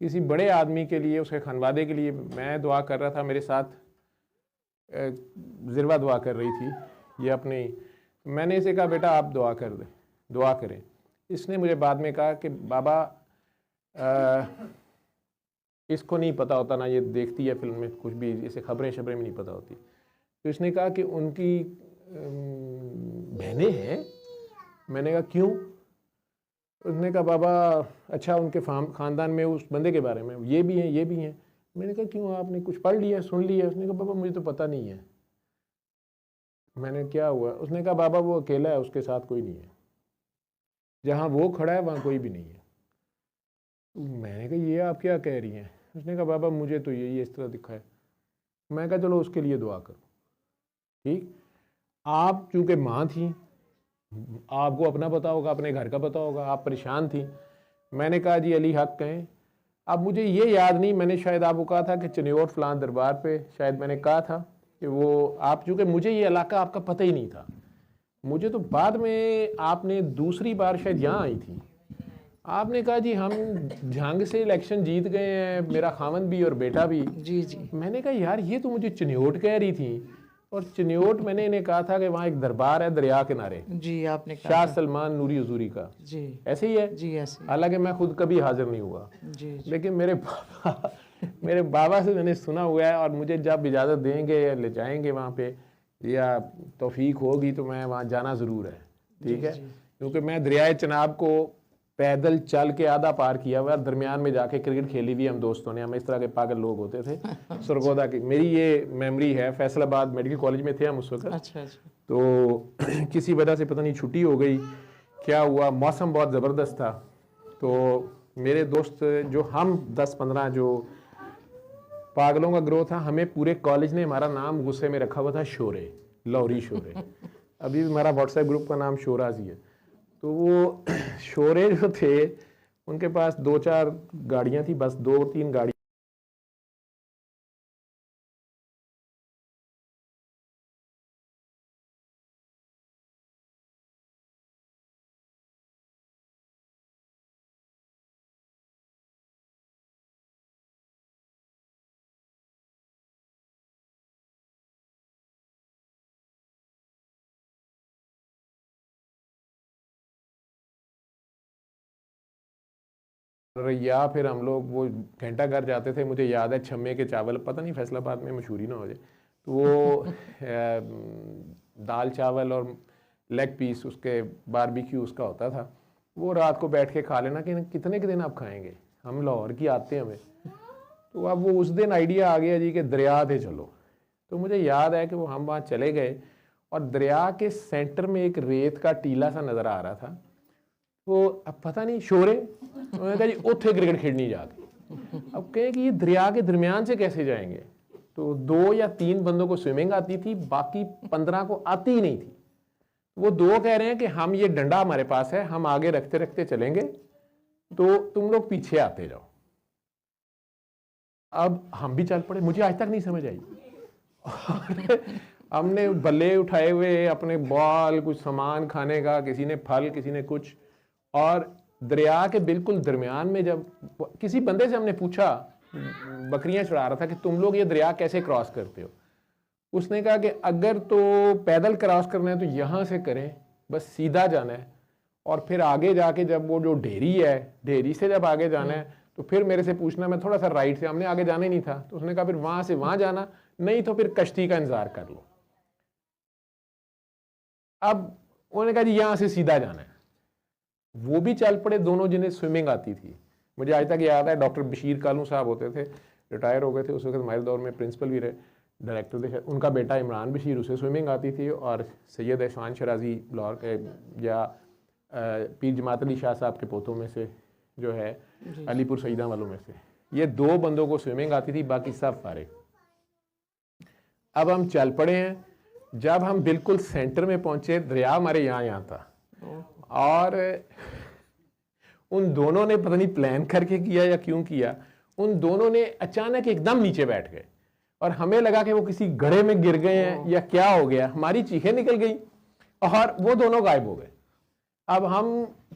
کسی بڑے آدمی کے لیے, اس کے خانوادے کے لیے میں دعا کر رہا تھا, میرے ساتھ ذروہ دعا کر رہی تھی یہ اپنی, میں نے اسے کہا بیٹا آپ دعا کر دیں, دعا کریں. اس نے مجھے بعد میں کہا کہ بابا اس کو نہیں پتہ ہوتا نا, یہ دیکھتی ہے فلم میں کچھ بھی, اسے خبریں شبریں میں نہیں پتہ ہوتی. تو اس نے کہا کہ ان کی بہنیں ہیں. میں نے کہا کیوں؟ اس نے کہا بابا اچھا ان کے خاندان میں اس بندے کے بارے میں یہ بھی ہیں یہ بھی ہیں. میں نے کہا کیوں, آپ نے کچھ پڑھ لیا سن لیا؟ اس نے کہا بابا مجھے تو پتہ نہیں ہے. میں نے کیا ہوا؟ اس نے کہا بابا وہ اکیلا ہے, اس کے ساتھ کوئی نہیں ہے, جہاں وہ کھڑا ہے وہاں کوئی بھی نہیں ہے. میں نے کہا یہ آپ کیا کہہ رہی ہیں؟ اس نے کہا بابا مجھے تو یہی اس طرح دکھا ہے. میں کہا چلو اس کے لیے دعا کرو, ٹھیک. آپ چونکہ ماں تھیں, آپ کو اپنا پتہ ہوگا, اپنے گھر کا پتہ ہوگا, آپ پریشان تھیں. میں نے کہا جی علی حق کہیں. اب مجھے یہ یاد نہیں, میں نے شاید آپ کو کہا تھا کہ چنیوٹ فلان دربار پہ شاید میں نے کہا تھا کہ وہ آپ, چونکہ مجھے یہ علاقہ آپ کا پتہ ہی نہیں تھا, مجھے تو بعد میں آپ نے دوسری بار شاید یہاں آئی تھی, آپ نے کہا جی ہم جھنگ سے الیکشن جیت گئے ہیں, میرا خاوند بھی اور بیٹا بھی. جی جی. میں نے کہا یار یہ تو مجھے چنیوٹ کہہ رہی تھی, اور چنیوٹ میں نے انہیں کہا تھا کہ وہاں ایک دربار ہے دریا کنارے, جی آپ نے شاہ سلمان نوری حضوری کا. جی ایسے ہی ہے. جی ایسے. حالانکہ میں خود کبھی حاضر نہیں ہوا, جی لیکن میرے بابا سے میں نے سنا ہوا ہے, اور مجھے جب اجازت دیں گے لے جائیں گے وہاں پہ یا توفیق ہوگی تو میں وہاں جانا ضرور ہے, ٹھیک ہے. کیونکہ میں دریائے چناب کو پیدل چل کے آدھا پار کیا ہوا, درمیان میں جا کے کرکٹ کھیلی ہوئی ہم دوستوں نے, ہم اس طرح کے پاگل لوگ ہوتے تھے. سرگودا کی میری یہ میموری ہے, فیصل آباد میڈیکل کالج میں تھے ہم اس وقت. اچھا. تو کسی وجہ سے پتہ نہیں چھٹی ہو گئی, کیا ہوا, موسم بہت زبردست تھا, تو میرے دوست جو ہم 10-15 جو پاگلوں کا گروہ تھا, ہمیں پورے کالج نے ہمارا نام غصے میں رکھا ہوا تھا شورے, لاہوری شورے. ابھی ہمارا واٹس ایپ گروپ کا نام شوراز ہی ہے. تو وہ شورے جو تھے ان کے پاس 2-4 گاڑیاں تھیں, بس 2-3 گاڑی. یا پھر ہم لوگ وہ گھنٹہ گھر جاتے تھے, مجھے یاد ہے چھمے کے چاول, پتہ نہیں فیصل آباد میں مشہوری نہ ہو جائے, تو وہ دال چاول اور لیگ پیس اس کے باربیکیو اس کا ہوتا تھا, وہ رات کو بیٹھ کے کھا لینا کہ کتنے کے دن آپ کھائیں گے, ہم لاہور کی آتے ہیں ہمیں. تو اب وہ اس دن آئیڈیا آ گیا جی کہ دریا تھے چلو. تو مجھے یاد ہے کہ وہ ہم وہاں چلے گئے, اور دریا کے سینٹر میں ایک ریت کا ٹیلا سا نظر آ رہا تھا. وہ اب پتہ نہیں شورے, انہوں نے کہا جی اوتھے کرکٹ کھیلنی جا کے. اب کہیں کہ یہ دریا کے درمیان سے کیسے جائیں گے؟ تو 2 یا 3 بندوں کو سوئمنگ آتی تھی, باقی 15 کو آتی ہی نہیں تھی. وہ 2 کہہ رہے ہیں کہ ہم یہ ڈنڈا ہمارے پاس ہے, ہم آگے رکھتے رکھتے چلیں گے, تو تم لوگ پیچھے آتے جاؤ. اب ہم بھی چل پڑے, مجھے آج تک نہیں سمجھ آئی. ہم نے بلے اٹھائے ہوئے, اپنے بال, کچھ سامان کھانے کا, کسی نے پھل, کسی نے کچھ, اور دریا کے بالکل درمیان میں جب کسی بندے سے ہم نے پوچھا, بکریاں چڑھا رہا تھا, کہ تم لوگ یہ دریا کیسے کراس کرتے ہو؟ اس نے کہا کہ اگر تو پیدل کراس کرنا ہے تو یہاں سے کریں, بس سیدھا جانا ہے, اور پھر آگے جا کے جب وہ جو ڈھیری ہے, ڈھیری سے جب آگے جانا ہے تو پھر میرے سے پوچھنا, میں تھوڑا سا رائٹ سے, ہم نے آگے جانا ہی نہیں تھا. تو اس نے کہا پھر وہاں سے وہاں جانا, نہیں تو پھر کشتی کا انتظار کر لو. اب انہوں نے کہا جی یہاں سے سیدھا جانا ہے. وہ بھی چل پڑے, دونوں جنہیں سوئمنگ آتی تھی. مجھے آج تک یاد ہے ڈاکٹر بشیر کالوں صاحب ہوتے تھے, ریٹائر ہو گئے تھے اس وقت, ہمارے دور میں پرنسپل بھی رہے. ڈائریکٹر تھے ان کا بیٹا عمران بشیر، اسے سوئمنگ آتی تھی، اور سید احسان شرازی لاہور کے یا پیر جماعت علی شاہ صاحب کے پوتوں میں سے جو ہے علی پور سیدہ والوں میں سے، یہ 2 بندوں کو سوئمنگ آتی تھی، باقی سب فارغ۔ اب ہم چل پڑے ہیں، جب ہم بالکل سینٹر میں پہنچے دریا ہمارے یہاں تھا، اور ان دونوں نے پتہ نہیں پلان کر کے کیا یا کیوں کیا، ان دونوں نے اچانک ایک دم نیچے بیٹھ گئے، اور ہمیں لگا کہ وہ کسی گڑھے میں گر گئے ہیں یا کیا ہو گیا، ہماری چیخیں نکل گئی اور وہ دونوں غائب ہو گئے۔ اب ہم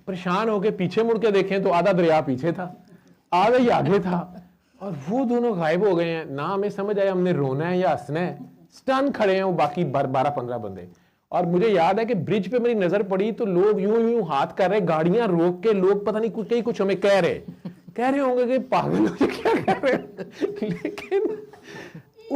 پریشان ہو کے پیچھے مڑ کے دیکھیں تو آدھا دریا پیچھے تھا، آدھا ہی آگے تھا، اور وہ دونوں غائب ہو گئے ہیں۔ نہ ہمیں سمجھ آیا ہم نے رونا ہے یا ہنسنا ہے، سٹن کھڑے ہیں وہ باقی 12-15 بندے۔ اور مجھے یاد ہے کہ برج پہ میری نظر پڑی تو لوگ یوں ہاتھ کر رہے، گاڑیاں روک کے لوگ پتہ نہیں کچھ ہمیں کہہ رہے ہوں گے کہ پاگل ہو کیا کر رہے ہیں، لیکن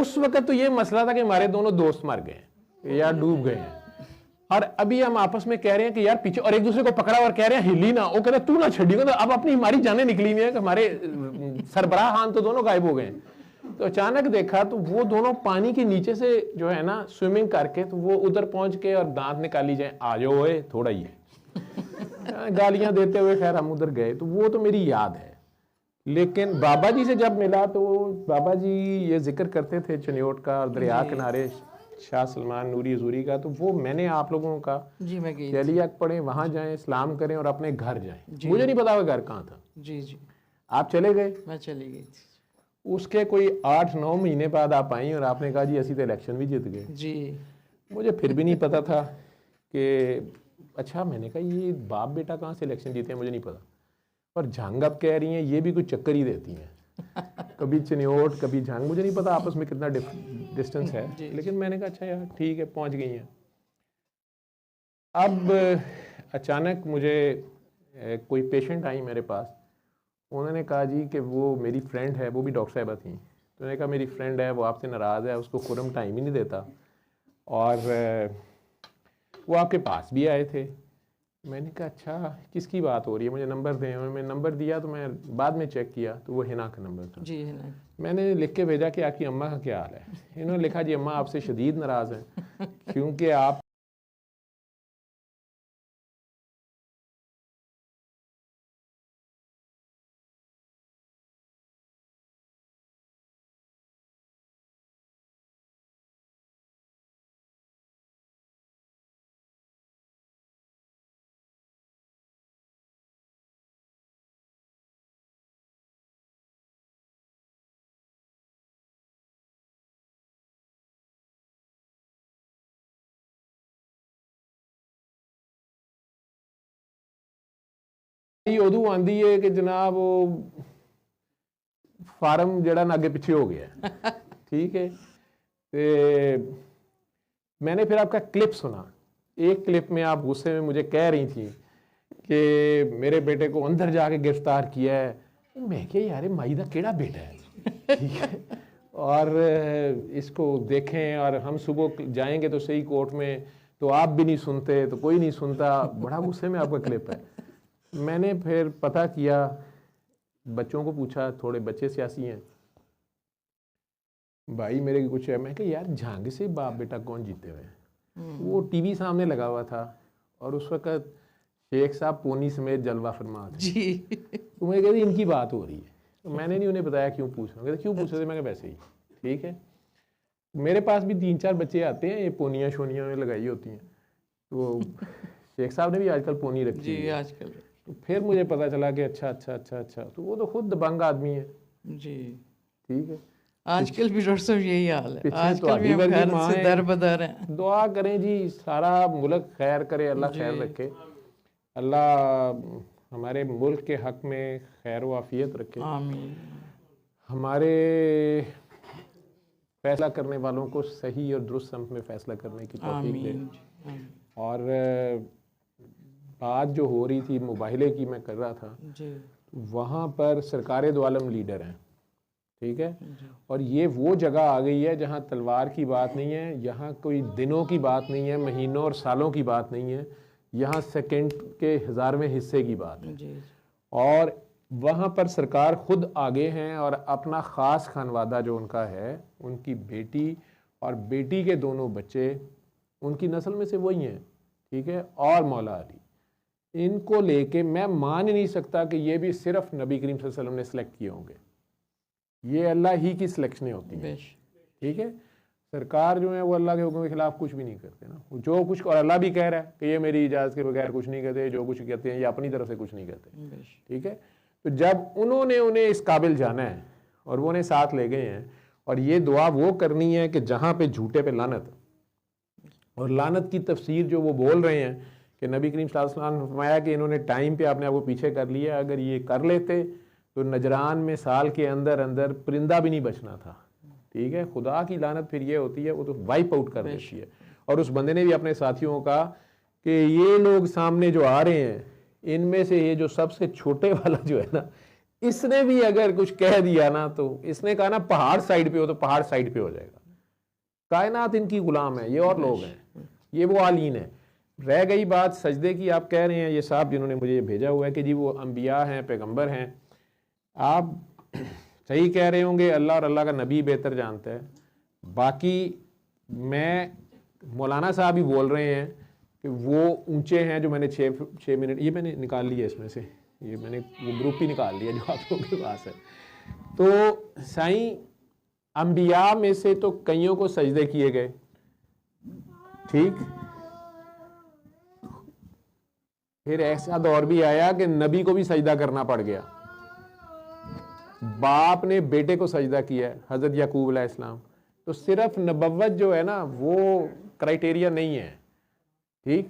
اس وقت تو یہ مسئلہ تھا کہ ہمارے دونوں دوست مر گئے ہیں یا ڈوب گئے ہیں، اور ابھی ہم آپس میں کہہ رہے ہیں کہ یار پیچھے، اور ایک دوسرے کو پکڑا اور کہہ رہے ہیں ہلی نہ، وہ کہہ رہے تو نہ چھڑی گا، تو اب اپنی ہماری جانیں نکلی ہوئی ہیں کہ ہمارے سربراہ خان تو دونوں غائب ہو گئے ہیں۔ تو اچانک دیکھا تو وہ دونوں پانی کے نیچے سے جو ہے نا سوئمنگ کر کے، تو وہ ادھر پہنچ کے اور دانت نکالی جائیں، آ جاؤ اوئے تھوڑا ہی ہے، گالیاں دیتے ہوئے خیر ہم ادھر گئے۔ تو وہ تو میری یاد ہے۔ لیکن بابا جی سے جب ملا تو بابا جی یہ ذکر کرتے تھے چنیوٹ کا اور دریا کنارے شاہ سلمان نوری حضوری کا، تو وہ میں نے آپ لوگوں کا کہ علی اک پڑھیں، وہاں جائیں، اسلام کریں اور اپنے گھر جائیں۔ مجھے نہیں پتا وہ گھر کہاں تھا۔ جی جی آپ چلے گئے؟ میں چلی گئی تھی۔ اس کے کوئی 8-9 مہینے بعد آپ آئیں اور آپ نے کہا جی اسی تو الیکشن بھی جیت گئے۔ جی مجھے پھر بھی نہیں پتا تھا کہ اچھا، میں نے کہا یہ باپ بیٹا کہاں سے الیکشن جیتے ہیں، مجھے نہیں پتا۔ اور جھنگ اب کہہ رہی ہیں یہ بھی کوئی چکر ہی دیتی ہیں، کبھی چنیوٹ کبھی جھنگ، مجھے نہیں پتا آپس میں کتنا ڈسٹنس ہے، لیکن میں نے کہا اچھا یار ٹھیک ہے، پہنچ گئی ہیں۔ اب اچانک مجھے کوئی پیشنٹ آئی میرے پاس، انہوں نے کہا جی کہ وہ میری فرینڈ ہے، وہ بھی ڈاکٹر صاحبہ تھیں، تو انہوں نے کہا میری فرینڈ ہے، وہ آپ سے ناراض ہے، اس کو خرم ٹائم ہی نہیں دیتا، اور وہ آپ کے پاس بھی آئے تھے۔ میں نے کہا اچھا کس کی بات ہو رہی ہے، مجھے نمبر دیں۔ انہوں نے نمبر دیا تو میں بعد میں چیک کیا تو وہ ہنا کا نمبر تھا۔ جی ہنا۔ میں نے لکھ کے بھیجا کہ آپ کی اماں کا کیا حال ہے۔ انہوں نے لکھا جی اماں آپ سے شدید ناراض ہیں کیونکہ آپ ادو آندی ہے کہ جناب وہ فارم جڑا نا آگے پیچھے ہو گیا ہے، ٹھیک ہے۔ میں نے پھر آپ کا کلپ سنا، ایک کلپ میں آپ غصے میں مجھے کہہ رہی تھی کہ میرے بیٹے کو اندر جا کے گرفتار کیا ہے۔ میں کہ یار مائی دا کیڑا بیٹا ہے، ٹھیک ہے، اور اس کو دیکھیں، اور ہم صبح جائیں گے تو صحیح کورٹ میں تو آپ بھی نہیں سنتے، تو کوئی نہیں سنتا، بڑا غصے میں آپ کا کلپ ہے۔ میں نے پھر پتہ کیا، بچوں کو پوچھا، تھوڑے بچے سیاسی ہیں، بھائی میرے کچھ ہے، میں کہ یار جھانگ سے باپ بیٹا کون جیتے ہوئے ہیں؟ وہ ٹی وی سامنے لگا ہوا تھا اور اس وقت شیخ صاحب پونی سمیت جلوہ فرما تھے، جی، تو میں کہتی ان کی بات ہو رہی ہے، تو میں نے نہیں انہیں بتایا کیوں پوچھ رہا ہوں، کیوں پوچھ رہے تھے، میں کہ ویسے ہی، ٹھیک ہے۔ میرے پاس بھی 3-4 بچے آتے ہیں، یہ پونیاں شونیاں میں لگائی ہوتی ہیں، تو شیخ صاحب نے بھی آج کل پونی رکھی جی آج کل۔ پھر مجھے پتا چلا کہ اچھا تو وہ تو خود دبنگ آدمی ہے، جی ٹھیک ہے۔ آج کل بھی ڈاکٹر صاحب یہی حال ہے، آج کل بھی ہم گھر گھر سے در بدر ہیں۔ دعا کریں جی، سارا ملک خیر کرے، اللہ خیر رکھے، اللہ ہمارے ملک کے حق میں خیر و عافیت رکھے، آمین۔ ہمارے فیصلہ کرنے والوں کو صحیح اور درست سمت میں فیصلہ کرنے کی توفیق دے۔ اور بات جو ہو رہی تھی مباہلے کی، میں کر رہا تھا، وہاں پر سرکار دو عالم لیڈر ہیں، ٹھیک ہے، اور یہ وہ جگہ آ گئی ہے جہاں تلوار کی بات نہیں ہے، یہاں کوئی دنوں کی بات نہیں ہے، مہینوں اور سالوں کی بات نہیں ہے، یہاں سیکنڈ کے 1000ویں حصے کی بات ہے۔ اور وہاں پر سرکار خود آگے ہیں، اور اپنا خاص خانوادہ جو ان کا ہے، ان کی بیٹی اور بیٹی کے دونوں بچے ان کی نسل میں سے وہی ہیں، ٹھیک ہے، اور مولا علی، ان کو لے کے میں مان ہی نہیں سکتا کہ یہ بھی صرف نبی کریم صلی اللہ علیہ وسلم نے سلیکٹ کیے ہوں گے. یہ اللہ ہی کی سلیکشنیں ہوتی ہیں، ٹھیک ہے. سرکار جو ہے وہ اللہ کے حکم کے خلاف کچھ بھی نہیں کرتے نا، جو کچھ، اور اللہ بھی کہہ رہا ہے کہ یہ میری اجازت کے بغیر کچھ نہیں کرتے، جو کچھ کہتے ہیں یہ اپنی طرف سے کچھ نہیں کرتے، ٹھیک ہے. تو جب انہوں نے انہیں اس قابل جانا ہے اور وہ انہیں ساتھ لے گئے ہیں، اور یہ دعا وہ کرنی ہے کہ جہاں پہ جھوٹے پہ لعنت، اور لعنت کی تفسیر جو وہ بول رہے ہیں کہ نبی کریم صلی اللہ علیہ وسلم نے فرمایا کہ انہوں نے ٹائم پہ اپنے آپ کو پیچھے کر لیا، اگر یہ کر لیتے تو نجران میں سال کے اندر اندر پرندہ بھی نہیں بچنا تھا، ٹھیک ہے. خدا کی لعنت پھر یہ ہوتی ہے، وہ تو وائپ آؤٹ کر دیتی ہے. اور اس بندے نے بھی اپنے ساتھیوں کو کہا کہ یہ لوگ سامنے جو آ رہے ہیں ان میں سے یہ جو سب سے چھوٹے والا جو ہے نا، اس نے بھی اگر کچھ کہہ دیا نا، تو اس نے کہا نا پہاڑ سائڈ پہ ہو تو پہاڑ سائڈ پہ ہو جائے گا. کائنات ان کی غلام ہے، یہ اور لوگ ہیں، یہ وہ عالین ہیں. رہ گئی بات سجدے کی، آپ کہہ رہے ہیں یہ صاحب جنہوں نے مجھے بھیجا ہوا ہے کہ جی وہ انبیاء ہیں، پیغمبر ہیں. آپ صحیح کہہ رہے ہوں گے، اللہ اور اللہ کا نبی بہتر جانتا ہے. باقی میں مولانا صاحب ہی بول رہے ہیں کہ وہ اونچے ہیں، جو میں نے 6 منٹ یہ میں نے نکال لیا اس میں سے، یہ میں نے وہ گروپ ہی نکال لیا جو آپ لوگوں کے پاس ہے. تو سائیں انبیاء میں سے تو کئیوں کو سجدے کیے گئے، ٹھیک. پھر ایسا دور بھی آیا کہ نبی کو بھی سجدہ کرنا پڑ گیا. باپ نے بیٹے کو سجدہ کیا ہے، حضرت یعقوب علیہ السلام. تو صرف نبوت جو ہے نا وہ کرائٹیریا نہیں ہے، ٹھیک.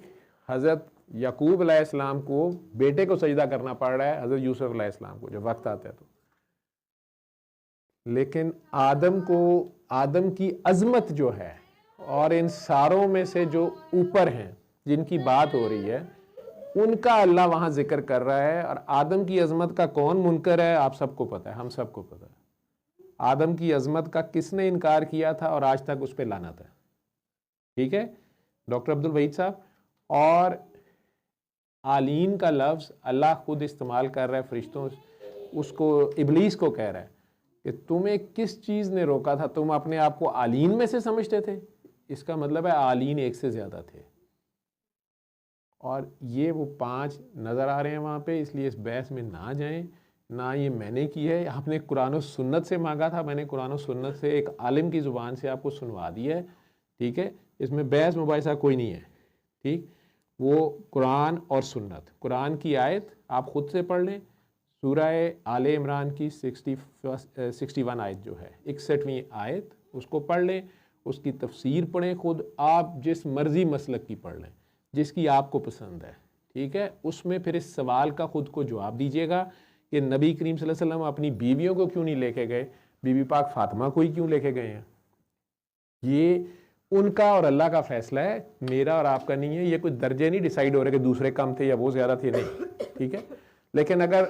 حضرت یعقوب علیہ السلام کو بیٹے کو سجدہ کرنا پڑ رہا ہے، حضرت یوسف علیہ السلام کو جب وقت آتا ہے تو. لیکن آدم کی عظمت جو ہے، اور ان ساروں میں سے جو اوپر ہیں جن کی بات ہو رہی ہے، ان کا اللہ وہاں ذکر کر رہا ہے. اور آدم کی عظمت کا کون منکر ہے؟ آپ سب کو پتہ ہے، ہم سب کو پتہ ہے. آدم کی عظمت کا کس نے انکار کیا تھا اور آج تک اس پہ لعنت ہے، ٹھیک ہے. ڈاکٹر عبد الوحید صاحب. اور عالین کا لفظ اللہ خود استعمال کر رہا ہے، فرشتوں اس کو، ابلیس کو کہہ رہا ہے کہ تمہیں کس چیز نے روکا تھا، تم اپنے آپ کو عالین میں سے سمجھتے تھے. اس کا مطلب ہے عالین ایک سے زیادہ تھے. اور یہ وہ 5 نظر آ رہے ہیں وہاں پہ، اس لیے اس بحث میں نہ جائیں. نہ یہ میں نے کی ہے، آپ نے قرآن و سنت سے مانگا تھا، میں نے قرآن و سنت سے ایک عالم کی زبان سے آپ کو سنوا دیا ہے، ٹھیک ہے. اس میں بحث مباحثہ کوئی نہیں ہے، ٹھیک. وہ قرآن اور سنت. قرآن کی آیت آپ خود سے پڑھ لیں، سورہ آل عمران کی 61 آیت جو ہے، 61ویں آیت، اس کو پڑھ لیں. اس کی تفسیر پڑھیں خود، آپ جس مرضی مسلک کی پڑھ لیں جس کی آپ کو پسند ہے، ٹھیک ہے. اس میں پھر اس سوال کا خود کو جواب دیجیے گا کہ نبی کریم صلی اللہ علیہ وسلم اپنی بیویوں کو کیوں نہیں لے کے گئے، بی بی پاک فاطمہ کو ہی کیوں لے کے گئے ہیں. یہ ان کا اور اللہ کا فیصلہ ہے، میرا اور آپ کا نہیں ہے. یہ کوئی درجے نہیں ڈیسائیڈ ہو رہے کہ دوسرے کم تھے یا وہ زیادہ تھے، نہیں، ٹھیک ہے. لیکن اگر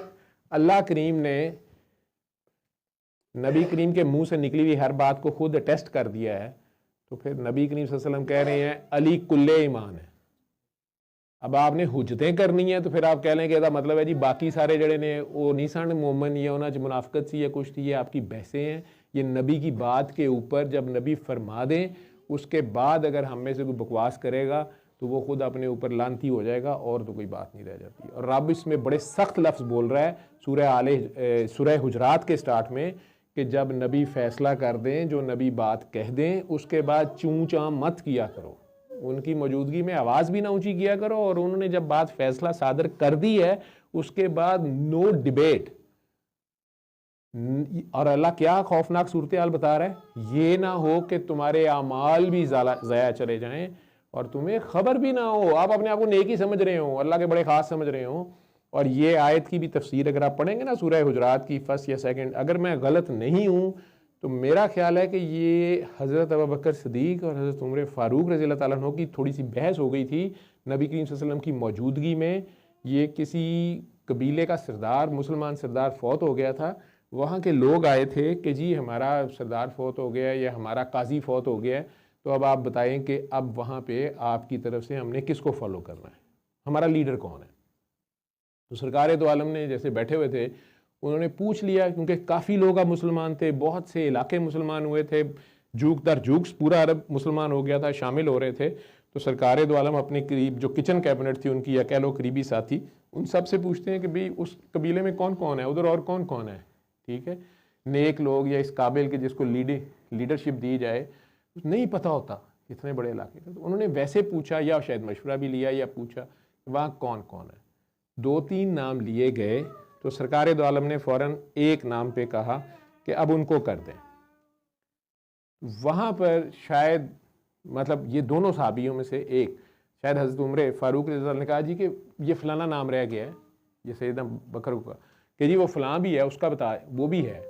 اللہ کریم نے نبی کریم کے منہ سے نکلی ہوئی ہر بات کو خود اٹیسٹ کر دیا ہے، تو پھر نبی کریم صلی اللہ علیہ وسلم کہہ رہے ہیں علی کل ایمان ہے. اب آپ نے حجتیں کرنی ہیں تو پھر آپ کہہ لیں کہ ایسا مطلب ہے جی باقی سارے جڑے نے وہ نہیں سن مومن، یہ ہونا منافقت سی یا کچھ تھی، یہ آپ کی بحثیں ہیں. یہ نبی کی بات کے اوپر جب نبی فرما دیں، اس کے بعد اگر ہم میں سے کوئی بکواس کرے گا تو وہ خود اپنے اوپر لانتی ہو جائے گا، اور تو کوئی بات نہیں رہ جاتی. اور رب اس میں بڑے سخت لفظ بول رہا ہے سورہ حجرات کے سٹارٹ میں کہ جب نبی فیصلہ کر دیں، جو نبی بات کہہ دیں، اس کے بعد چوں چاں مت کیا کرو، ان کی موجودگی میں آواز بھی نہ اونچی کیا کرو. اور انہوں نے جب بات فیصلہ صادر کر دی ہے، اس کے بعد نو ڈیبیٹ. اور اللہ کیا خوفناک صورتحال بتا رہا ہے، یہ نہ ہو کہ تمہارے اعمال بھی ضائع چلے جائیں اور تمہیں خبر بھی نہ ہو، آپ اپنے آپ کو نیکی سمجھ رہے ہوں، اللہ کے بڑے خاص سمجھ رہے ہوں. اور یہ آیت کی بھی تفسیر اگر آپ پڑھیں گے نا سورہ حجرات کی 1 یا 2، اگر میں غلط نہیں ہوں تو میرا خیال ہے کہ یہ حضرت ابوبکر صدیق اور حضرت عمر فاروق رضی اللہ تعالیٰ عنہ کی تھوڑی سی بحث ہو گئی تھی نبی کریم صلی اللہ علیہ وسلم کی موجودگی میں. یہ کسی قبیلے کا سردار، مسلمان سردار فوت ہو گیا تھا. وہاں کے لوگ آئے تھے کہ جی ہمارا سردار فوت ہو گیا یا ہمارا قاضی فوت ہو گیا ہے، تو اب آپ بتائیں کہ اب وہاں پہ آپ کی طرف سے ہم نے کس کو فالو کرنا ہے، ہمارا لیڈر کون ہے. تو سرکار دو عالم نے جیسے بیٹھے ہوئے تھے، انہوں نے پوچھ لیا، کیونکہ کافی لوگ اب مسلمان تھے، بہت سے علاقے مسلمان ہوئے تھے، جھوک در جھوک پورا عرب مسلمان ہو گیا تھا، شامل ہو رہے تھے، تو سرکار دو عالم اپنے قریب جو کچن کیبنٹ تھی ان کی یا کہہ لو قریبی ساتھی، ان سب سے پوچھتے ہیں کہ بھئی اس قبیلے میں کون کون ہے، ادھر اور کون کون ہے، ٹھیک ہے، نیک لوگ یا اس قابل کے جس کو لیڈرشپ دی جائے، نہیں پتہ ہوتا اتنے بڑے علاقے کا، تو انہوں نے ویسے پوچھا یا شاید مشورہ بھی لیا یا پوچھا وہاں کون کون ہے، 2-3 نام لیے گئے تو سرکار دو عالم نے فوراً ایک نام پہ کہا کہ اب ان کو کر دیں۔ وہاں پر شاید مطلب یہ دونوں صحابیوں میں سے ایک شاید حضرت عمر فاروق رضی اللہ عنہ نے کہا جی کہ یہ فلانا نام رہ گیا ہے، یہ سیدنا بکر کا کہ جی وہ فلاں بھی ہے، اس کا بتا وہ بھی ہے،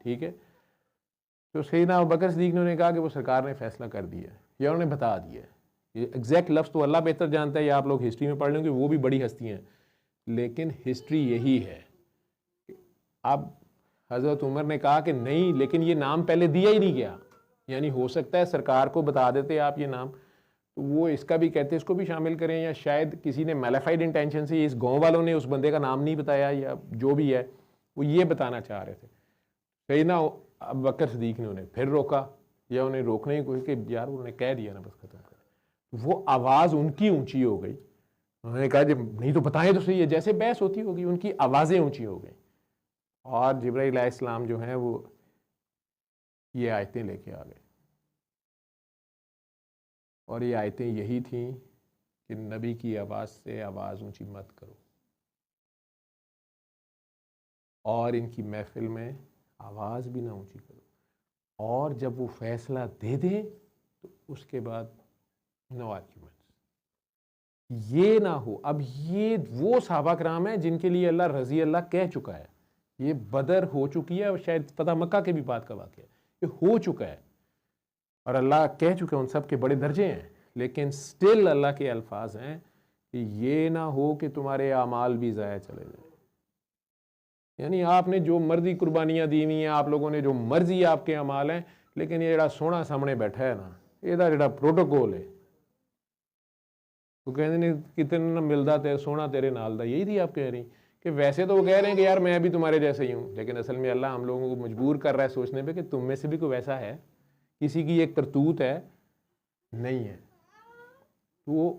ٹھیک ہے، تو سیدنا بکر صدیق نے انہیں کہا کہ وہ سرکار نے فیصلہ کر دیا ہے یا انہوں نے بتا دیا ہے، یہ ایگزیکٹ لفظ تو اللہ بہتر جانتا ہے یا آپ لوگ ہسٹری میں پڑھ لیں گے، وہ بھی بڑی ہستیاں ہیں، لیکن ہسٹری یہی ہے۔ اب حضرت عمر نے کہا کہ نہیں، لیکن یہ نام پہلے دیا ہی نہیں گیا، یعنی ہو سکتا ہے سرکار کو بتا دیتے آپ یہ نام، تو وہ اس کا بھی کہتے اس کو بھی شامل کریں، یا شاید کسی نے میلیفائڈ انٹینشن سے اس گاؤں والوں نے اس بندے کا نام نہیں بتایا یا جو بھی ہے وہ یہ بتانا چاہ رہے تھے۔ سیدنا ابو بکر صدیق نے انہیں پھر روکا یا انہیں روکنے کی کوشش کہ یار انہوں نے کہہ دیا نا بس ختم کر، وہ آواز ان کی اونچی ہو گئی، انہوں نے کہا جب نہیں تو بتائیں تو صحیح ہے، جیسے بحث ہوتی ہوگی ان کی آوازیں اونچی ہو گئیں، اور جبرائیل علیہ السلام جو ہیں وہ یہ آیتیں لے کے آ گئے، اور یہ آیتیں یہی تھیں کہ نبی کی آواز سے آواز اونچی مت کرو، اور ان کی محفل میں آواز بھی نہ اونچی کرو، اور جب وہ فیصلہ دے دیں تو اس کے بعد نو آرگیومنٹس، یہ نہ ہو۔ اب یہ وہ صحابہ کرام ہیں جن کے لیے اللہ رضی اللہ کہہ چکا ہے، یہ بدر ہو چکی ہے، اور شاید پتہ مکہ کے بھی بعد کا واقعہ ہے، یہ ہو چکا ہے اور اللہ کہہ چکے ان سب کے بڑے درجے ہیں، لیکن سٹل اللہ کے الفاظ ہیں کہ یہ نہ ہو کہ تمہارے اعمال بھی ضائع چلے جائیں، یعنی آپ نے جو مرضی قربانیاں دی ہوئی ہیں، آپ لوگوں نے جو مرضی آپ کے اعمال ہیں، لیکن یہ جڑا سونا سامنے بیٹھا ہے نا، یہ جڑا پروٹوکول ہے، وہ کہتے ہیں کتنا ملدا تے سونا تیرے نال دا، یہی تھی آپ کہہ رہی کہ ویسے تو وہ کہہ رہے ہیں کہ یار میں بھی تمہارے جیسے ہی ہوں، لیکن اصل میں اللہ ہم لوگوں کو مجبور کر رہا ہے سوچنے پہ کہ تم میں سے بھی کوئی ویسا ہے، کسی کی ایک کرتوت ہے نہیں ہے۔ تو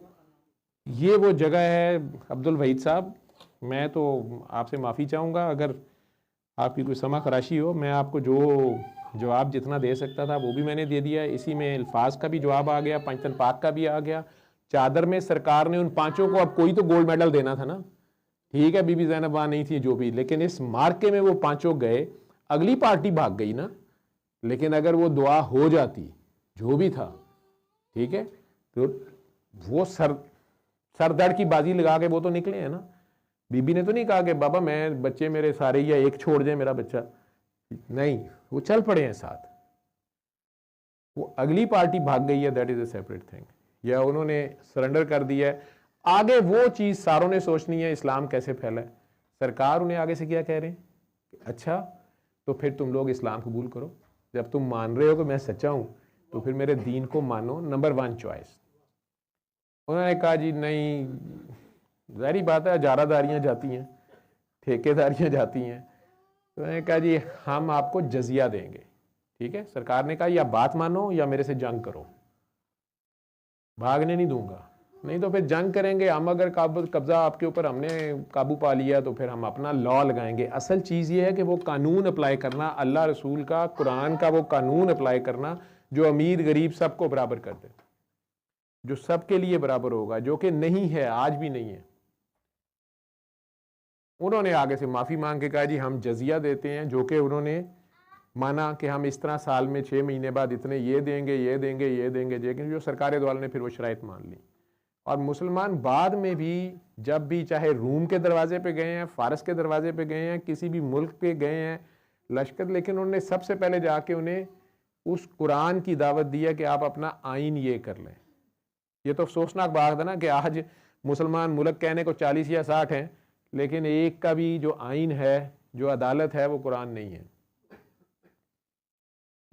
یہ وہ جگہ ہے عبد الوحید صاحب، میں تو آپ سے معافی چاہوں گا اگر آپ کی کوئی سما خراشی ہو، میں آپ کو جو جواب جتنا دے سکتا تھا وہ بھی میں نے دے دیا، اسی میں الفاظ کا بھی جواب آ گیا، پنجتن پاک کا بھی آ گیا، چادر میں سرکار نے ان 5 کو اب کوئی تو گولڈ میڈل دینا تھا نا، ٹھیک ہے بی بی زینب وہاں نہیں تھی جو بھی، لیکن اس مارکے میں وہ 5 گئے، اگلی پارٹی بھاگ گئی نا، لیکن اگر وہ دعا ہو جاتی جو بھی تھا، ٹھیک ہے، تو وہ سر دڑ کی بازی لگا کے وہ تو نکلے ہیں نا، بی بی نے تو نہیں کہا کہ بابا میں بچے میرے سارے یا ایک چھوڑ دیں میرا بچہ، نہیں، وہ چل پڑے ہیں ساتھ، وہ اگلی پارٹی بھاگ گئی ہے، that is a separate thing, یا انہوں نے سرنڈر کر دیا ہے، آگے وہ چیز ساروں نے سوچنی ہے اسلام کیسے پھیلا ہے، سرکار انہیں آگے سے کیا کہہ رہے ہیں کہ اچھا تو پھر تم لوگ اسلام قبول کرو، جب تم مان رہے ہو کہ میں سچا ہوں تو پھر میرے دین کو مانو، نمبر 1 چوائس۔ انہوں نے کہا جی نہیں، ظاہری بات ہے اجارہ داریاں جاتی ہیں، ٹھیکے داریاں جاتی ہیں، تو انہوں نے کہا جی ہم آپ کو جزیہ دیں گے، ٹھیک ہے، سرکار نے کہا یا بات مانو یا میرے سے جنگ کرو، بھاگنے نہیں دوں گا، نہیں تو پھر جنگ کریں گے ہم، اگر قبضہ آپ کے اوپر ہم نے قابو پا لیا تو پھر ہم اپنا لا لگائیں گے۔ اصل چیز یہ ہے کہ وہ قانون اپلائی کرنا، اللہ رسول کا قرآن کا وہ قانون اپلائی کرنا جو امیر غریب سب کو برابر کر دے، جو سب کے لیے برابر ہوگا، جو کہ نہیں ہے، آج بھی نہیں ہے۔ انہوں نے آگے سے معافی مانگ کے کہا جی ہم جزیہ دیتے ہیں، جو کہ انہوں نے مانا کہ ہم اس طرح سال میں 6 مہینے بعد اتنے یہ دیں گے یہ دیں گے یہ دیں گے، لیکن جو سرکار دو عالم نے پھر وہ شرائط مان لی، اور مسلمان بعد میں بھی جب بھی چاہے روم کے دروازے پہ گئے ہیں، فارس کے دروازے پہ گئے ہیں، کسی بھی ملک پہ گئے ہیں لشکر، لیکن انہوں نے سب سے پہلے جا کے انہیں اس قرآن کی دعوت دی ہے کہ آپ اپنا آئین یہ کر لیں۔ یہ تو افسوسناک بات ہے نا کہ آج مسلمان ملک کہنے کو 40 یا 60 ہیں، لیکن ایک کا بھی جو آئین ہے، جو عدالت ہے، وہ قرآن نہیں ہے۔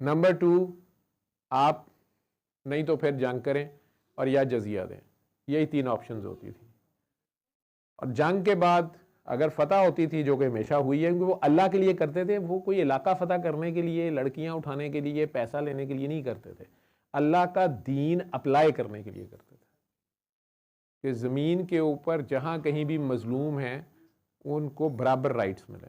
نمبر 2، آپ نہیں تو پھر جنگ کریں اور یا جزیہ دیں، یہی 3 آپشنز ہوتی تھی، اور جنگ کے بعد اگر فتح ہوتی تھی جو کہ ہمیشہ ہوئی ہے کیونکہ وہ اللہ کے لیے کرتے تھے, وہ کوئی علاقہ فتح کرنے کے لیے, لڑکیاں اٹھانے کے لیے, پیسہ لینے کے لیے نہیں کرتے تھے, اللہ کا دین اپلائی کرنے کے لیے کرتے تھے کہ زمین کے اوپر جہاں کہیں بھی مظلوم ہیں ان کو برابر رائٹس ملے.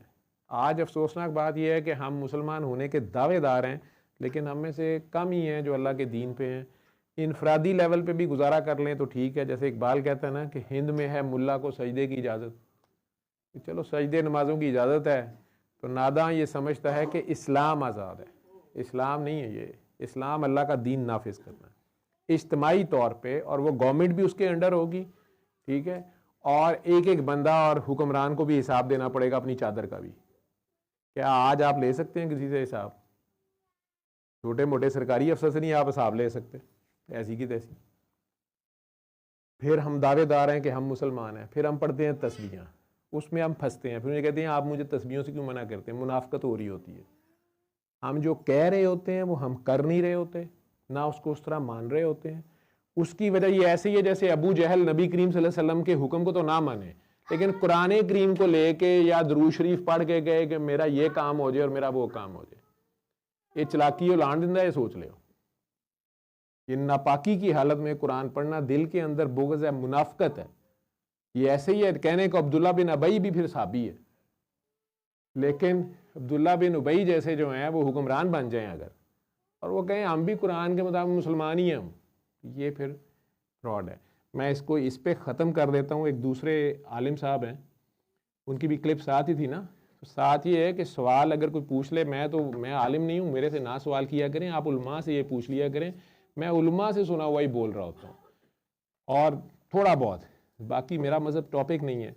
آج افسوسناک بات یہ ہے کہ ہم مسلمان ہونے کے دعوے دار ہیں لیکن ہم میں سے کم ہی ہیں جو اللہ کے دین پہ ہیں. انفرادی لیول پہ بھی گزارا کر لیں تو ٹھیک ہے, جیسے اقبال کہتا ہے نا کہ ہند میں ہے ملا کو سجدے کی اجازت, چلو سجدے نمازوں کی اجازت ہے, تو ناداں یہ سمجھتا ہے کہ اسلام آزاد ہے. اسلام نہیں ہے یہ, اسلام اللہ کا دین نافذ کرنا ہے اجتماعی طور پہ, اور وہ گورنمنٹ بھی اس کے انڈر ہوگی, ٹھیک ہے, اور ایک ایک بندہ اور حکمران کو بھی حساب دینا پڑے گا اپنی چادر کا بھی. کیا آج آپ لے سکتے ہیں کسی سے حساب؟ چھوٹے موٹے سرکاری افسر سے نہیں آپ حساب لے سکتے, ایسی کی تیسی. پھر ہم دعوے دار ہیں کہ ہم مسلمان ہیں, پھر ہم پڑھتے ہیں تسبیحاں, اس میں ہم پھنستے ہیں, پھر مجھے کہتے ہیں آپ مجھے تسبیحوں سے کیوں منع کرتے ہیں؟ منافقت ہو رہی ہوتی ہے. ہم جو کہہ رہے ہوتے ہیں وہ ہم کر نہیں رہے ہوتے, نہ اس کو اس طرح مان رہے ہوتے ہیں. اس کی وجہ یہ ایسے ہی ہے جیسے ابو جہل نبی کریم صلی اللہ علیہ وسلم کے حکم کو تو نہ مانے لیکن قرآن کریم کو لے کے یا درود شریف پڑھ کے گئے کہ میرا یہ کام ہو جائے اور میرا وہ کام ہو جائے. یہ چلاکی اور لان دندہ ہے, سوچ لے. یہ ناپاکی کی حالت میں قرآن پڑھنا دل کے اندر بغض ہے, منافقت ہے. یہ ایسے ہی ہے کہنے کو عبداللہ بن ابئی بھی پھر صحابی ہے, لیکن عبداللہ بن ابئی جیسے جو ہیں وہ حکمران بن جائیں اگر, اور وہ کہیں ہم بھی قرآن کے مطابق مسلمان ہی ہیں, یہ پھر فراڈ ہے. میں اس کو اس پہ ختم کر دیتا ہوں. ایک دوسرے عالم صاحب ہیں, ان کی بھی کلپ ساتھ ہی تھی نا, تو ساتھ یہ ہے کہ سوال اگر کوئی پوچھ لے, میں عالم نہیں ہوں, میرے سے نہ سوال کیا کریں, آپ علماء سے یہ پوچھ لیا کریں. میں علماء سے سنا ہوا ہی بول رہا ہوتا ہوں اور تھوڑا بہت, باقی میرا مذہب ٹاپک نہیں ہے.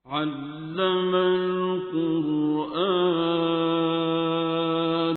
علم القرآن